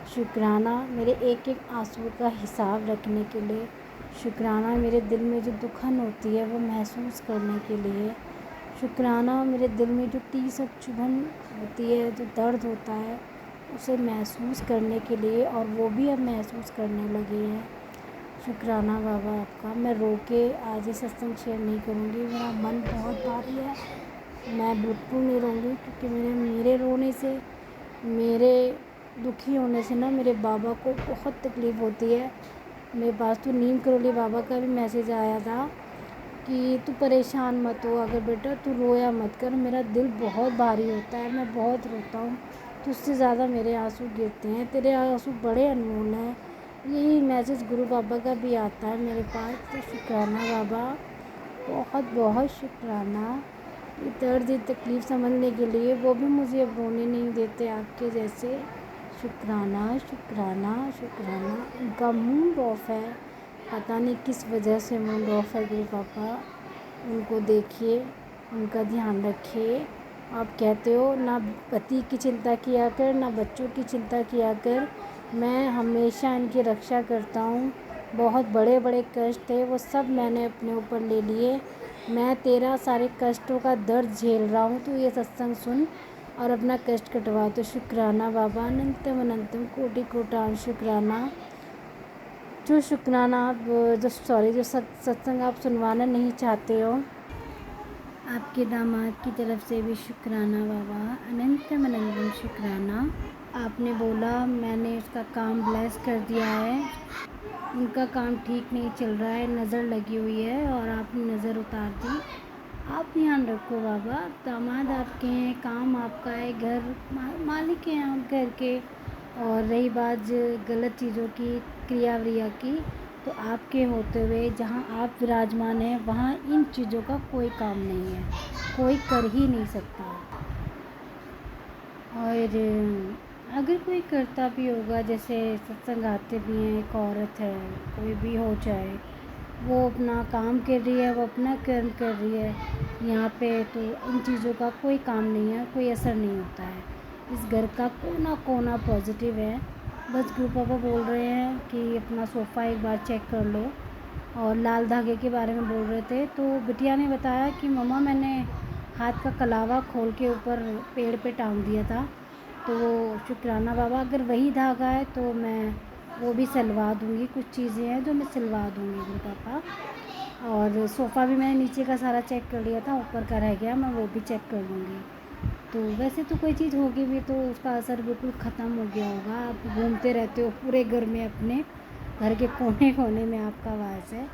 शुक्राना मेरे एक एक आंसू का हिसाब रखने के लिए, शुक्राना मेरे दिल में जो दुखन होती है वो महसूस करने के लिए, शुक्राना मेरे दिल में जो टीस और चुभन होती है, जो दर्द होता है उसे महसूस करने के लिए, और वो भी अब महसूस करने लगे हैं। शुक्राना बाबा आपका। मैं रो के आज ये सत्संग शेयर नहीं करूँगी, मेरा मन बहुत भारी है, मैं बिल्कुल नहीं रोऊँगी, क्योंकि मेरे रोने से, मेरे दुखी होने से ना मेरे बाबा को बहुत तकलीफ़ होती है। मेरे पास तो नीम करोली बाबा का भी मैसेज आया था कि तू परेशान मत हो, अगर बेटा तू रोया मत कर, मेरा दिल बहुत भारी होता है, मैं बहुत रोता हूँ, तो उससे ज़्यादा मेरे आंसू गिरते हैं, तेरे आंसू बड़े अनमोल हैं। यही मैसेज गुरु बाबा का भी आता है मेरे पास। तो शुक्राना बाबा, बहुत बहुत शुक्राना, ये दर्द, ये तकलीफ़ समझने के लिए। वो भी मुझे अब रोने नहीं देते आपके जैसे। शुक्राना शुक्राना शुक्राना। उनका मूड ऑफ है, पता नहीं किस वजह से मूड ऑफ है गुरु पापा, उनको देखिए, उनका ध्यान रखिए। आप कहते हो ना पति की चिंता किया कर, ना बच्चों की चिंता किया कर, मैं हमेशा इनकी रक्षा करता हूँ। बहुत बड़े बड़े कष्ट थे, वो सब मैंने अपने ऊपर ले लिए, मैं तेरा सारे कष्टों का दर्द झेल रहा हूँ, तो ये सत्संग सुन और अपना कष्ट कटवा। तो शुक्राना बाबा, अनंतम अनंतम कोटि कोटान शुक्राना। जो शुक्राना आप जो सत्संग आप सुनवाना नहीं चाहते हो, आपके दामाद की तरफ से भी शुक्राना बाबा, अनंतम अनंतम शुक्राना। आपने बोला, मैंने उसका काम ब्लेस कर दिया है, उनका काम ठीक नहीं चल रहा है, नज़र लगी हुई है, और आपने नज़र उतार दी। आप ध्यान रखो बाबा, दामाद आपके हैं, काम आपका है, घर मालिक हैं आप घर के, और रही बात गलत चीज़ों की, क्रिया व्रिया की, तो आपके होते हुए जहाँ आप विराजमान हैं वहाँ इन चीज़ों का कोई काम नहीं है, कोई कर ही नहीं सकता। और अगर कोई करता भी होगा, जैसे सत्संग आते भी हैं, एक औरत है, कोई भी हो चाहे, वो अपना काम कर रही है, वो अपना कर्म कर रही है यहाँ पे, तो इन चीज़ों का कोई काम नहीं है, कोई असर नहीं होता है। इस घर का कोना कोना पॉजिटिव है। बस गुरु पापा बोल रहे हैं कि अपना सोफ़ा एक बार चेक कर लो, और लाल धागे के बारे में बोल रहे थे। तो बिटिया ने बताया कि मम्मा मैंने हाथ का कलावा खोल के ऊपर पेड़ पे टांग दिया था, तो वो शुक्राना बाबा, अगर वही धागा है तो मैं वो भी सिलवा दूँगी। कुछ चीज़ें हैं जो मैं सिलवा दूँगी गुरु पापा। और सोफ़ा भी मैंने नीचे का सारा चेक कर लिया था, ऊपर का रह गया, मैं वो भी चेक कर लूँगी। तो वैसे तो कोई चीज़ होगी भी तो उसका असर बिल्कुल ख़त्म हो गया होगा। आप घूमते रहते हो पूरे घर में, अपने घर के कोने कोने में आपका वास है।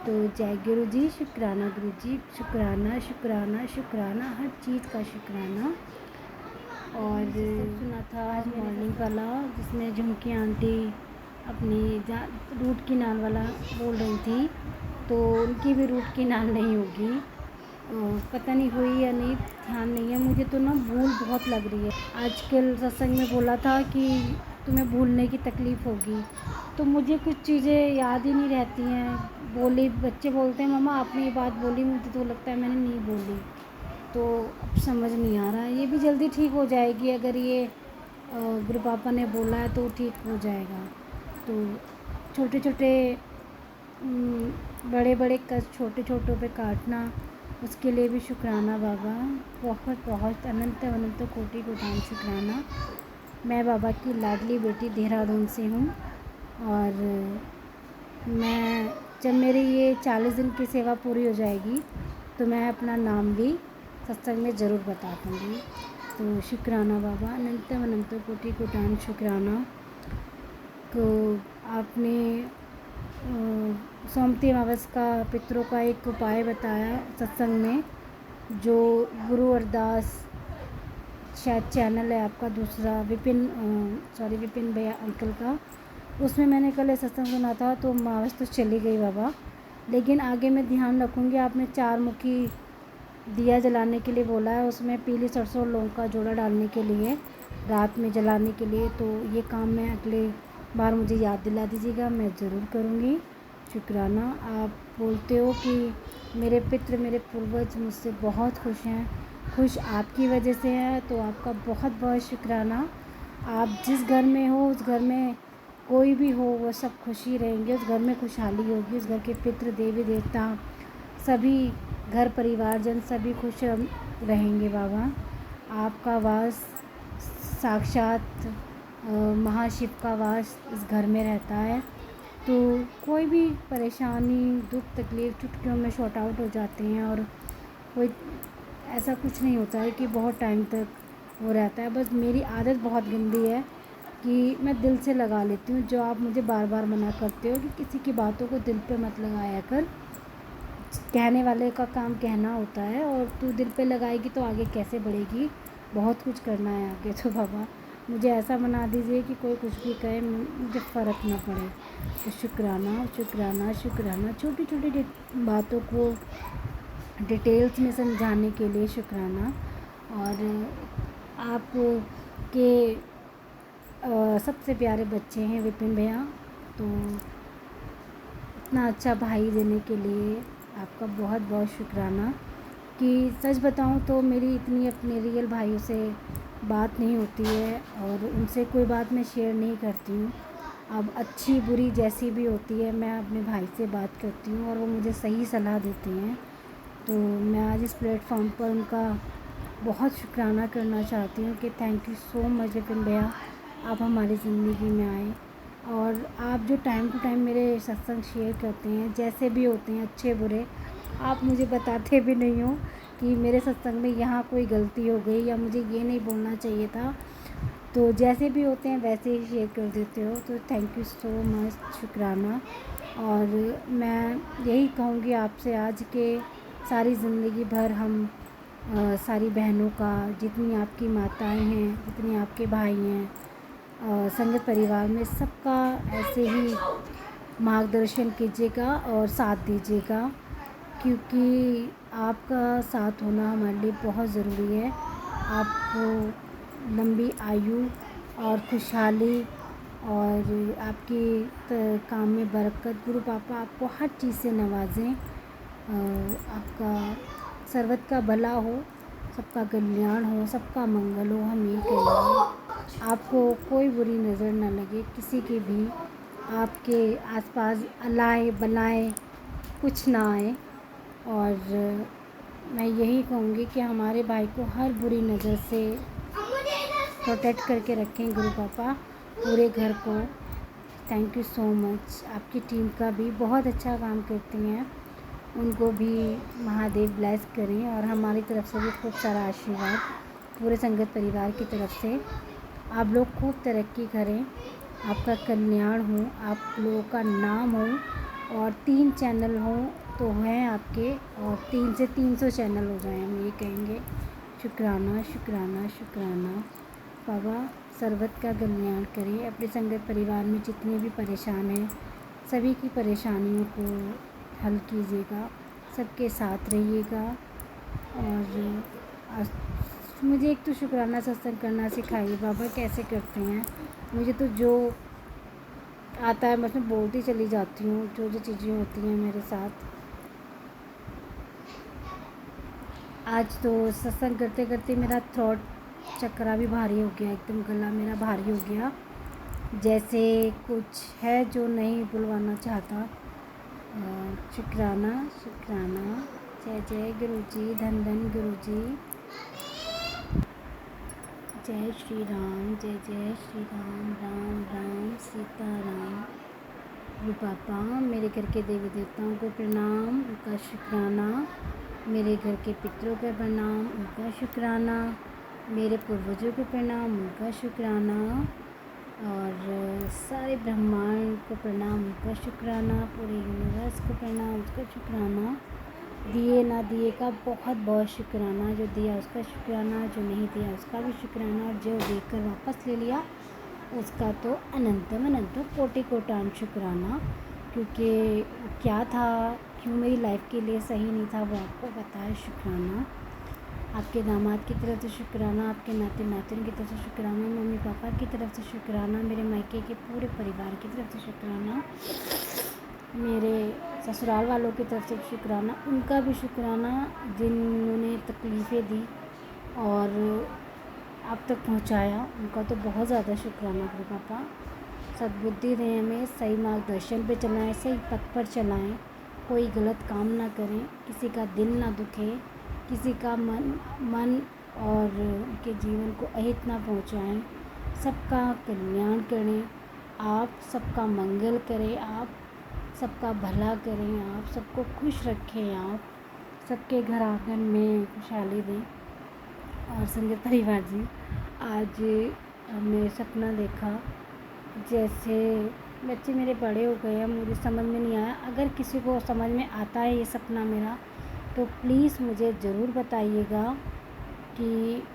तो जय गुरु जी, शुक्राना गुरु जी, शुक्राना शुक्राना शुक्राना, हर चीज़ का शुक्राना। और सुना था आज मॉर्निंग वाला, जिसमें झुमकी आंटी अपनी रूट किनाल वाला बोल रही थी, तो उनकी भी रूट किनाल नहीं होगी। पता नहीं हुई या नहीं, ध्यान नहीं है मुझे। तो ना भूल बहुत लग रही है। आजकल सत्संग में बोला था कि तुम्हें भूलने की तकलीफ़ होगी, तो मुझे कुछ चीज़ें याद ही नहीं रहती हैं। बोली, बच्चे बोलते हैं मम्मा आपने ये बात बोली, मुझे तो लगता है मैंने नहीं बोली। तो अब समझ नहीं आ रहा है। ये भी जल्दी ठीक हो जाएगी, अगर ये गुरु पापा ने बोला है तो ठीक हो जाएगा। तो छोटे छोटे बड़े बड़े कष्ट छोटे छोटों पे काटना, उसके लिए भी शुक्राना बाबा। बहुत बहुत अनंत अनंत कोटि कोटि शुक्राना। मैं बाबा की लाडली बेटी देहरादून से हूँ, और मैं जब मेरी ये 40 दिन की सेवा पूरी हो जाएगी तो मैं अपना नाम भी सत्संग में ज़रूर बता दूँगी। तो शुक्राना बाबा, अनंत अनंत कोटि कोटि शुक्राना। तो आपने सोमती अमावस का पितरों का एक उपाय बताया सत्संग में, जो गुरु अरदास शायद चैनल है आपका दूसरा, विपिन भैया अंकल का, उसमें मैंने कल सत्संग सुना था। तो अमावस तो चली गई बाबा, लेकिन आगे मैं ध्यान रखूँगी। आपने 4 मुखी दिया जलाने के लिए बोला है, उसमें पीली सरसों लौंग का जोड़ा डालने के लिए, रात में जलाने के लिए। तो ये काम मैं अगले बार मुझे याद दिला दीजिएगा, मैं ज़रूर करूँगी। शुक्राना। आप बोलते हो कि मेरे पितृ, मेरे पूर्वज मुझसे बहुत खुश हैं, खुश आपकी वजह से है, तो आपका बहुत बहुत शुक्राना। आप जिस घर में हो, उस घर में कोई भी हो, वो सब खुशी रहेंगे, उस घर में खुशहाली होगी, उस घर के पितृ देवी देवता सभी, घर परिवारजन सभी खुश रहेंगे बाबा। आपका वास साक्षात महाशिव का वास इस घर में रहता है, तो कोई भी परेशानी दुख तकलीफ़ चुटकियों में शॉर्ट आउट हो जाते हैं, और कोई ऐसा कुछ नहीं होता है कि बहुत टाइम तक वो रहता है। बस मेरी आदत बहुत गंदी है कि मैं दिल से लगा लेती हूँ, जो आप मुझे बार बार मना करते हो कि किसी की बातों को दिल पे मत लगाया कर, कहने वाले का काम कहना होता है, और तू दिल पे लगाएगी तो आगे कैसे बढ़ेगी, बहुत कुछ करना है आगे। तो बाबा मुझे ऐसा बना दीजिए कि कोई कुछ भी कहे मुझे फ़र्क ना पड़े। तो शुक्राना शुक्राना शुक्राना। छोटी छोटी बातों को डिटेल्स में समझाने के लिए शुक्राना। और आप के सबसे प्यारे बच्चे हैं विपिन भैया, तो इतना अच्छा भाई देने के लिए आपका बहुत बहुत शुक्राना। कि सच बताऊं तो मेरी इतनी अपने रियल भाइयों से बात नहीं होती है, और उनसे कोई बात मैं शेयर नहीं करती हूँ। अब अच्छी बुरी जैसी भी होती है, मैं अपने भाई से बात करती हूँ और वो मुझे सही सलाह देते हैं। तो मैं आज इस प्लेटफॉर्म पर उनका बहुत शुक्राना करना चाहती हूँ कि thank you so much Vipin भैया, आप हमारी ज़िंदगी में आए, और आप जो टाइम टू टाइम मेरे सत्संग शेयर करते हैं, जैसे भी होते हैं अच्छे बुरे, आप मुझे बताते भी नहीं हो कि मेरे सत्संग में यहाँ कोई गलती हो गई या मुझे ये नहीं बोलना चाहिए था, तो जैसे भी होते हैं वैसे ही शेयर कर देते हो। तो थैंक यू सो मच, शुक्राना। और मैं यही कहूँगी आपसे आज के सारी ज़िंदगी भर हम सारी बहनों का, जितनी आपकी माताएं हैं, जितने आपके भाई हैं, संगत परिवार में सबका ऐसे ही मार्गदर्शन कीजिएगा और साथ दीजिएगा, क्योंकि आपका साथ होना हमारे लिए बहुत ज़रूरी है। आपको लंबी आयु और खुशहाली और आपकी काम में बरकत गुरु पापा आपको हर चीज़ से नवाजें। आपका सर्वत का भला हो, सबका कल्याण हो, सबका मंगल हो। हम ये कहेंगे आपको कोई बुरी नज़र ना लगे, किसी की भी आपके आसपास अलाए बलाएँ कुछ ना आए। और मैं यही कहूँगी कि हमारे भाई को हर बुरी नज़र से प्रोटेक्ट करके रखें गुरु पापा, पूरे घर को। Thank you so much. आपकी टीम का भी बहुत अच्छा काम करती हैं, उनको भी महादेव ब्लेस करें और हमारी तरफ से भी खूब सारा आशीर्वाद पूरे संगत परिवार की तरफ से। आप लोग खूब तरक्की करें, आपका कल्याण हो, आप लोगों का नाम हो और 3 चैनल हों तो हैं आपके, और 3 से 300 चैनल हो जाएं, हम ये कहेंगे। शुक्राना शुक्राना शुक्राना। बाबा सर्वत का कल्याण करें, अपने संगत परिवार में जितने भी परेशान हैं सभी की परेशानियों को हल कीजिएगा, सबके साथ रहिएगा। और मुझे एक तो शुक्राना सत्संग करना सिखाइए बाबा, कैसे करते हैं? मुझे तो जो आता है मैं बोलती चली जाती हूँ, जो जो चीज़ें होती हैं मेरे साथ। आज तो सत्संग करते करते मेरा थ्रोट चक्रा भी भारी हो गया, एकदम गला मेरा भारी हो गया, जैसे कुछ है जो नहीं बुलवाना चाहता। शुक्राना शुक्राना। जय जय गुरुजी, धन धन गुरुजी। जय श्री राम, जय जय श्री राम, राम राम सीता राम। गुरु पापा मेरे घर के देवी देवताओं को प्रणाम, उनका शुक्राना। मेरे घर के पितरों का प्रणाम, उनका शुक्राना। मेरे पूर्वजों को प्रणाम, उनका शुक्राना। और सारे ब्रह्मांड को प्रणाम, उनका शुक्राना। पूरे यूनिवर्स को प्रणाम, उसका शुक्राना। दिए ना दिए का बहुत बहुत शुक्राना, जो दिया उसका शुक्राना, जो नहीं दिया उसका भी शुक्राना, और जो देकर वापस ले लिया उसका तो अनंतम अनंतम कोटि कोटान शुक्राना। क्योंकि क्या था, क्यों मेरी लाइफ के लिए सही नहीं था, वो आपको पता है। शुक्राना आपके दामाद की तरफ से शुक्राना, आपके नाते नातिन की तरफ से शुक्राना, मम्मी पापा की तरफ से शुक्राना, मेरे मायके के पूरे परिवार की तरफ से शुक्राना, मेरे ससुराल वालों की तरफ से शुक्राना, उनका भी शुक्राना जिन्होंने तकलीफ़ें दी और अब तक पहुंचाया, उनका तो बहुत ज़्यादा शुक्राना गुरु पापा। सद्बुद्धि दें हमें, सही मार्गदर्शन पे चलाएं, सही पथ पर चलाएं, कोई गलत काम ना करें, किसी का दिल ना दुखे, किसी का मन और उनके जीवन को अहित ना पहुंचाएं, सबका कल्याण करें, आप सबका मंगल करें, आप सबका भला करें, आप सबको खुश रखें, आप सबके घर आंगन में खुशहाली दें। और संगत परिवार जी, आज हमने सपना देखा, जैसे बच्चे मेरे बड़े हो गए हैं, मुझे समझ में नहीं आया। अगर किसी को समझ में आता है ये सपना मेरा, तो प्लीज़ मुझे ज़रूर बताइएगा कि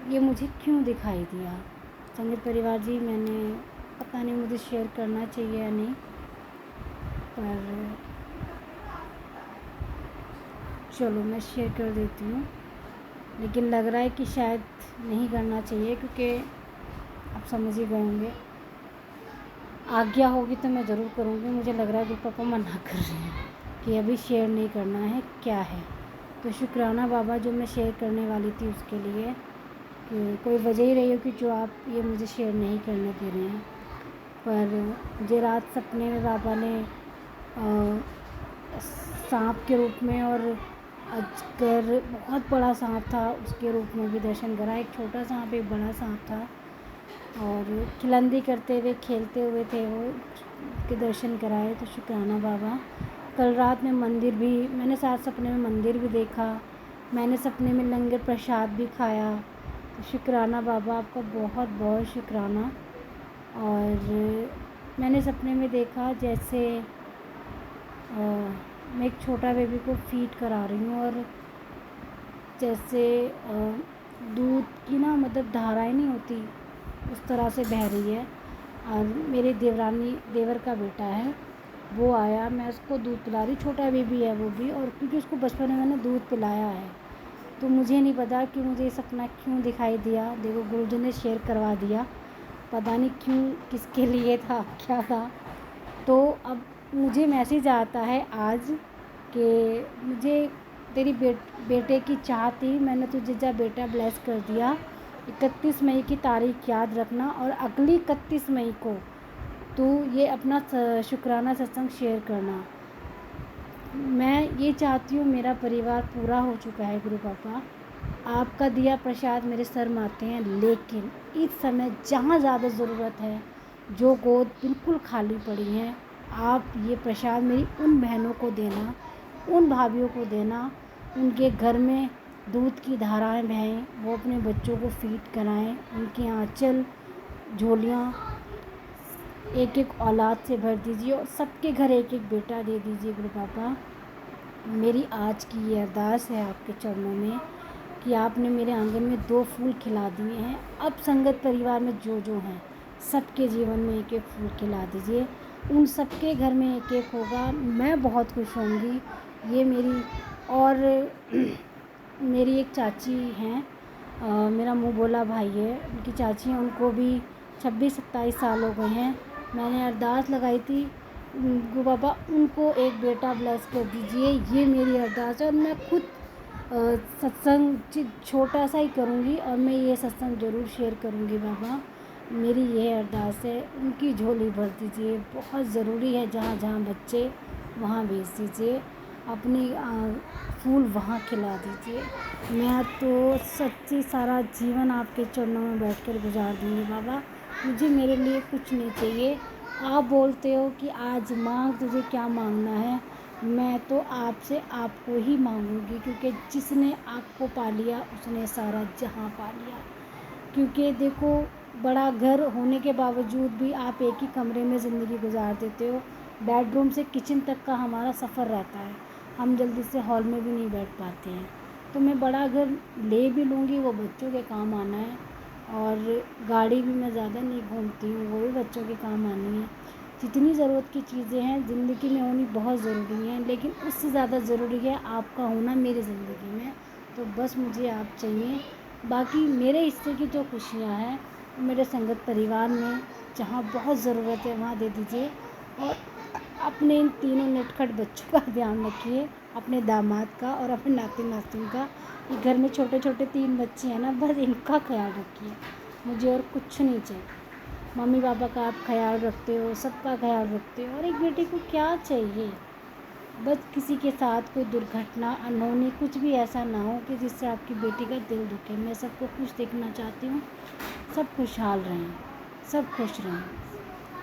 ये मुझे क्यों दिखाई दिया। संगत परिवार जी, मैंने पता नहीं मुझे शेयर करना चाहिए या नहीं, पर चलो मैं शेयर कर देती हूँ। लेकिन लग रहा है कि शायद नहीं करना चाहिए, क्योंकि आप समझ ही गए होंगे। आज्ञा होगी तो मैं ज़रूर करूँगी। मुझे लग रहा है गुरु पापा मना कर रहे हैं कि अभी शेयर नहीं करना है, क्या है। तो शुक्राना बाबा, जो मैं शेयर करने वाली थी उसके लिए, कि कोई वजह ही रही हो कि जो आप ये मुझे शेयर नहीं करने दे रहे हैं। पर मुझे रात सपने में बाबा ने सांप के रूप में और अजगर, बहुत बड़ा सांप था, उसके रूप में भी दर्शन करा। एक छोटा सांप, एक बड़ा सांप था, और खिलंदी करते हुए खेलते हुए थे वो, के दर्शन कराए। तो शुक्राना बाबा। कल रात में मंदिर भी मैंने, साथ सपने में मंदिर भी देखा, मैंने सपने में लंगर प्रसाद भी खाया। तो शुक्राना बाबा, आपका बहुत बहुत शुक्राना। और मैंने सपने में देखा जैसे मैं एक छोटा बेबी को फीड करा रही हूँ, और जैसे दूध की ना, मतलब धाराएं नहीं होती, उस तरह से बह रही है। और मेरे देवर का बेटा है, वो आया, मैं उसको दूध पिला रही, छोटा बेबी है वो भी, और क्योंकि उसको बचपन में मैंने दूध पिलाया है, तो मुझे नहीं पता कि मुझे ये सपना क्यों दिखाई दिया। देखो गुरुजी ने शेयर करवा दिया, पता नहीं क्यों, किसके लिए था, क्या था। तो अब मुझे मैसेज आता है आज कि मुझे तेरी बेटे की चाह थी, मैंने तुझे जा बेटा ब्लेस कर दिया। 31 मई की तारीख याद रखना और अगली 31 मई को तू ये अपना शुक्राना सत्संग शेयर करना। मैं ये चाहती हूँ, मेरा परिवार पूरा हो चुका है गुरु पापा, आपका दिया प्रसाद मेरे सर माथे हैं, लेकिन इस समय जहाँ ज़्यादा ज़रूरत है, जो गोद बिल्कुल खाली पड़ी हैं, आप ये प्रसाद मेरी उन बहनों को देना, उन भाभीयों को देना, उनके घर में दूध की धाराएं बहें, वो अपने बच्चों को फीड कराएं, उनकी आंचल झोलियाँ एक एक औलाद से भर दीजिए और सबके घर एक एक बेटा दे दीजिए गुरु पापा। मेरी आज की ये अरदास है आपके चरणों में कि आपने मेरे आंगन में 2 फूल खिला दिए हैं, अब संगत परिवार में जो जो हैं सबके जीवन में एक एक फूल खिला दीजिए, उन सबके घर में एक एक होगा, मैं बहुत खुश होंगी। ये मेरी और मेरी एक चाची हैं, मेरा मुँह बोला भाई है, उनकी चाची हैं, उनको भी 26-27 साल हो गए हैं। मैंने अरदास लगाई थी गुरु बाबा उनको एक बेटा ब्लेस कर दीजिए, ये मेरी अरदास है। और मैं खुद सत्संग छोटा सा ही करूँगी और मैं ये सत्संग ज़रूर शेयर करूँगी बाबा, मेरी ये अरदास है, उनकी झोली भर दीजिए, बहुत ज़रूरी है, जहाँ जहाँ बच्चे वहाँ भेज दीजिए, अपनी फूल वहाँ खिला दीजिए। मैं तो सच्ची सारा जीवन आपके चरणों में बैठकर गुजार दूँगी बाबा, मुझे मेरे लिए कुछ नहीं चाहिए। आप बोलते हो कि आज मांग, तुझे क्या मांगना है, मैं तो आपसे आपको ही मांगूंगी, क्योंकि जिसने आपको पा लिया उसने सारा जहां पा लिया। क्योंकि देखो, बड़ा घर होने के बावजूद भी आप एक ही कमरे में ज़िंदगी गुजार देते हो, बेडरूम से किचन तक का हमारा सफ़र रहता है, हम जल्दी से हॉल में भी नहीं बैठ पाते हैं। तो मैं बड़ा घर ले भी लूँगी, वो बच्चों के काम आना है, और गाड़ी भी मैं ज़्यादा नहीं घूमती हूँ, वो भी बच्चों के काम आनी है। जितनी ज़रूरत की चीज़ें हैं ज़िंदगी में होनी बहुत ज़रूरी हैं, लेकिन उससे ज़्यादा ज़रूरी है आपका होना मेरी ज़िंदगी में। तो बस मुझे आप चाहिए, बाकी मेरे हिस्से की जो खुशियाँ हैं मेरे संगत परिवार में जहाँ बहुत ज़रूरत है वहाँ दे दीजिए। और अपने इन तीनों नटखट बच्चों का ध्यान रखिए, अपने दामाद का और अपने नाती नातिन का। ये घर में छोटे छोटे 3 बच्चे हैं ना, बस इनका ख्याल रखिए, मुझे और कुछ नहीं चाहिए। मम्मी पापा का आप ख्याल रखते हो, सबका ख्याल रखते हो, और एक बेटे को क्या चाहिए, बस किसी के साथ कोई दुर्घटना अनहोनी कुछ भी ऐसा ना हो कि जिससे आपकी बेटी का दिल दुखे। मैं सबको खुश देखना चाहती हूँ, सब खुशहाल रहें, सब खुश रहें।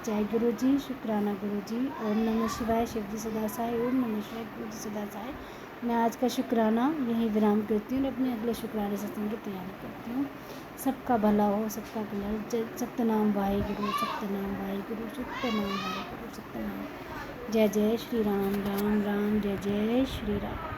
जय गुरु जी, शुक्राना गुरु जी। ओम नमः शिवाय, शिव जी सदा सहाय। ओम नमः शिवाय, गुरु जी सदा सहाय। मैं आज का शुक्राना यहीं विराम करती हूँ और अपने अगले शुक्राने सत्संग की तैयारी करती हूँ। सबका भला हो, सबका कल्याण। सत्यनाम वाहिगुरु, सत्यनाम वाहिगुरु, सत्यनाम वाहिगुरु, सत्यनाम। जय जय श्री राम, राम राम, जय जय श्री राम।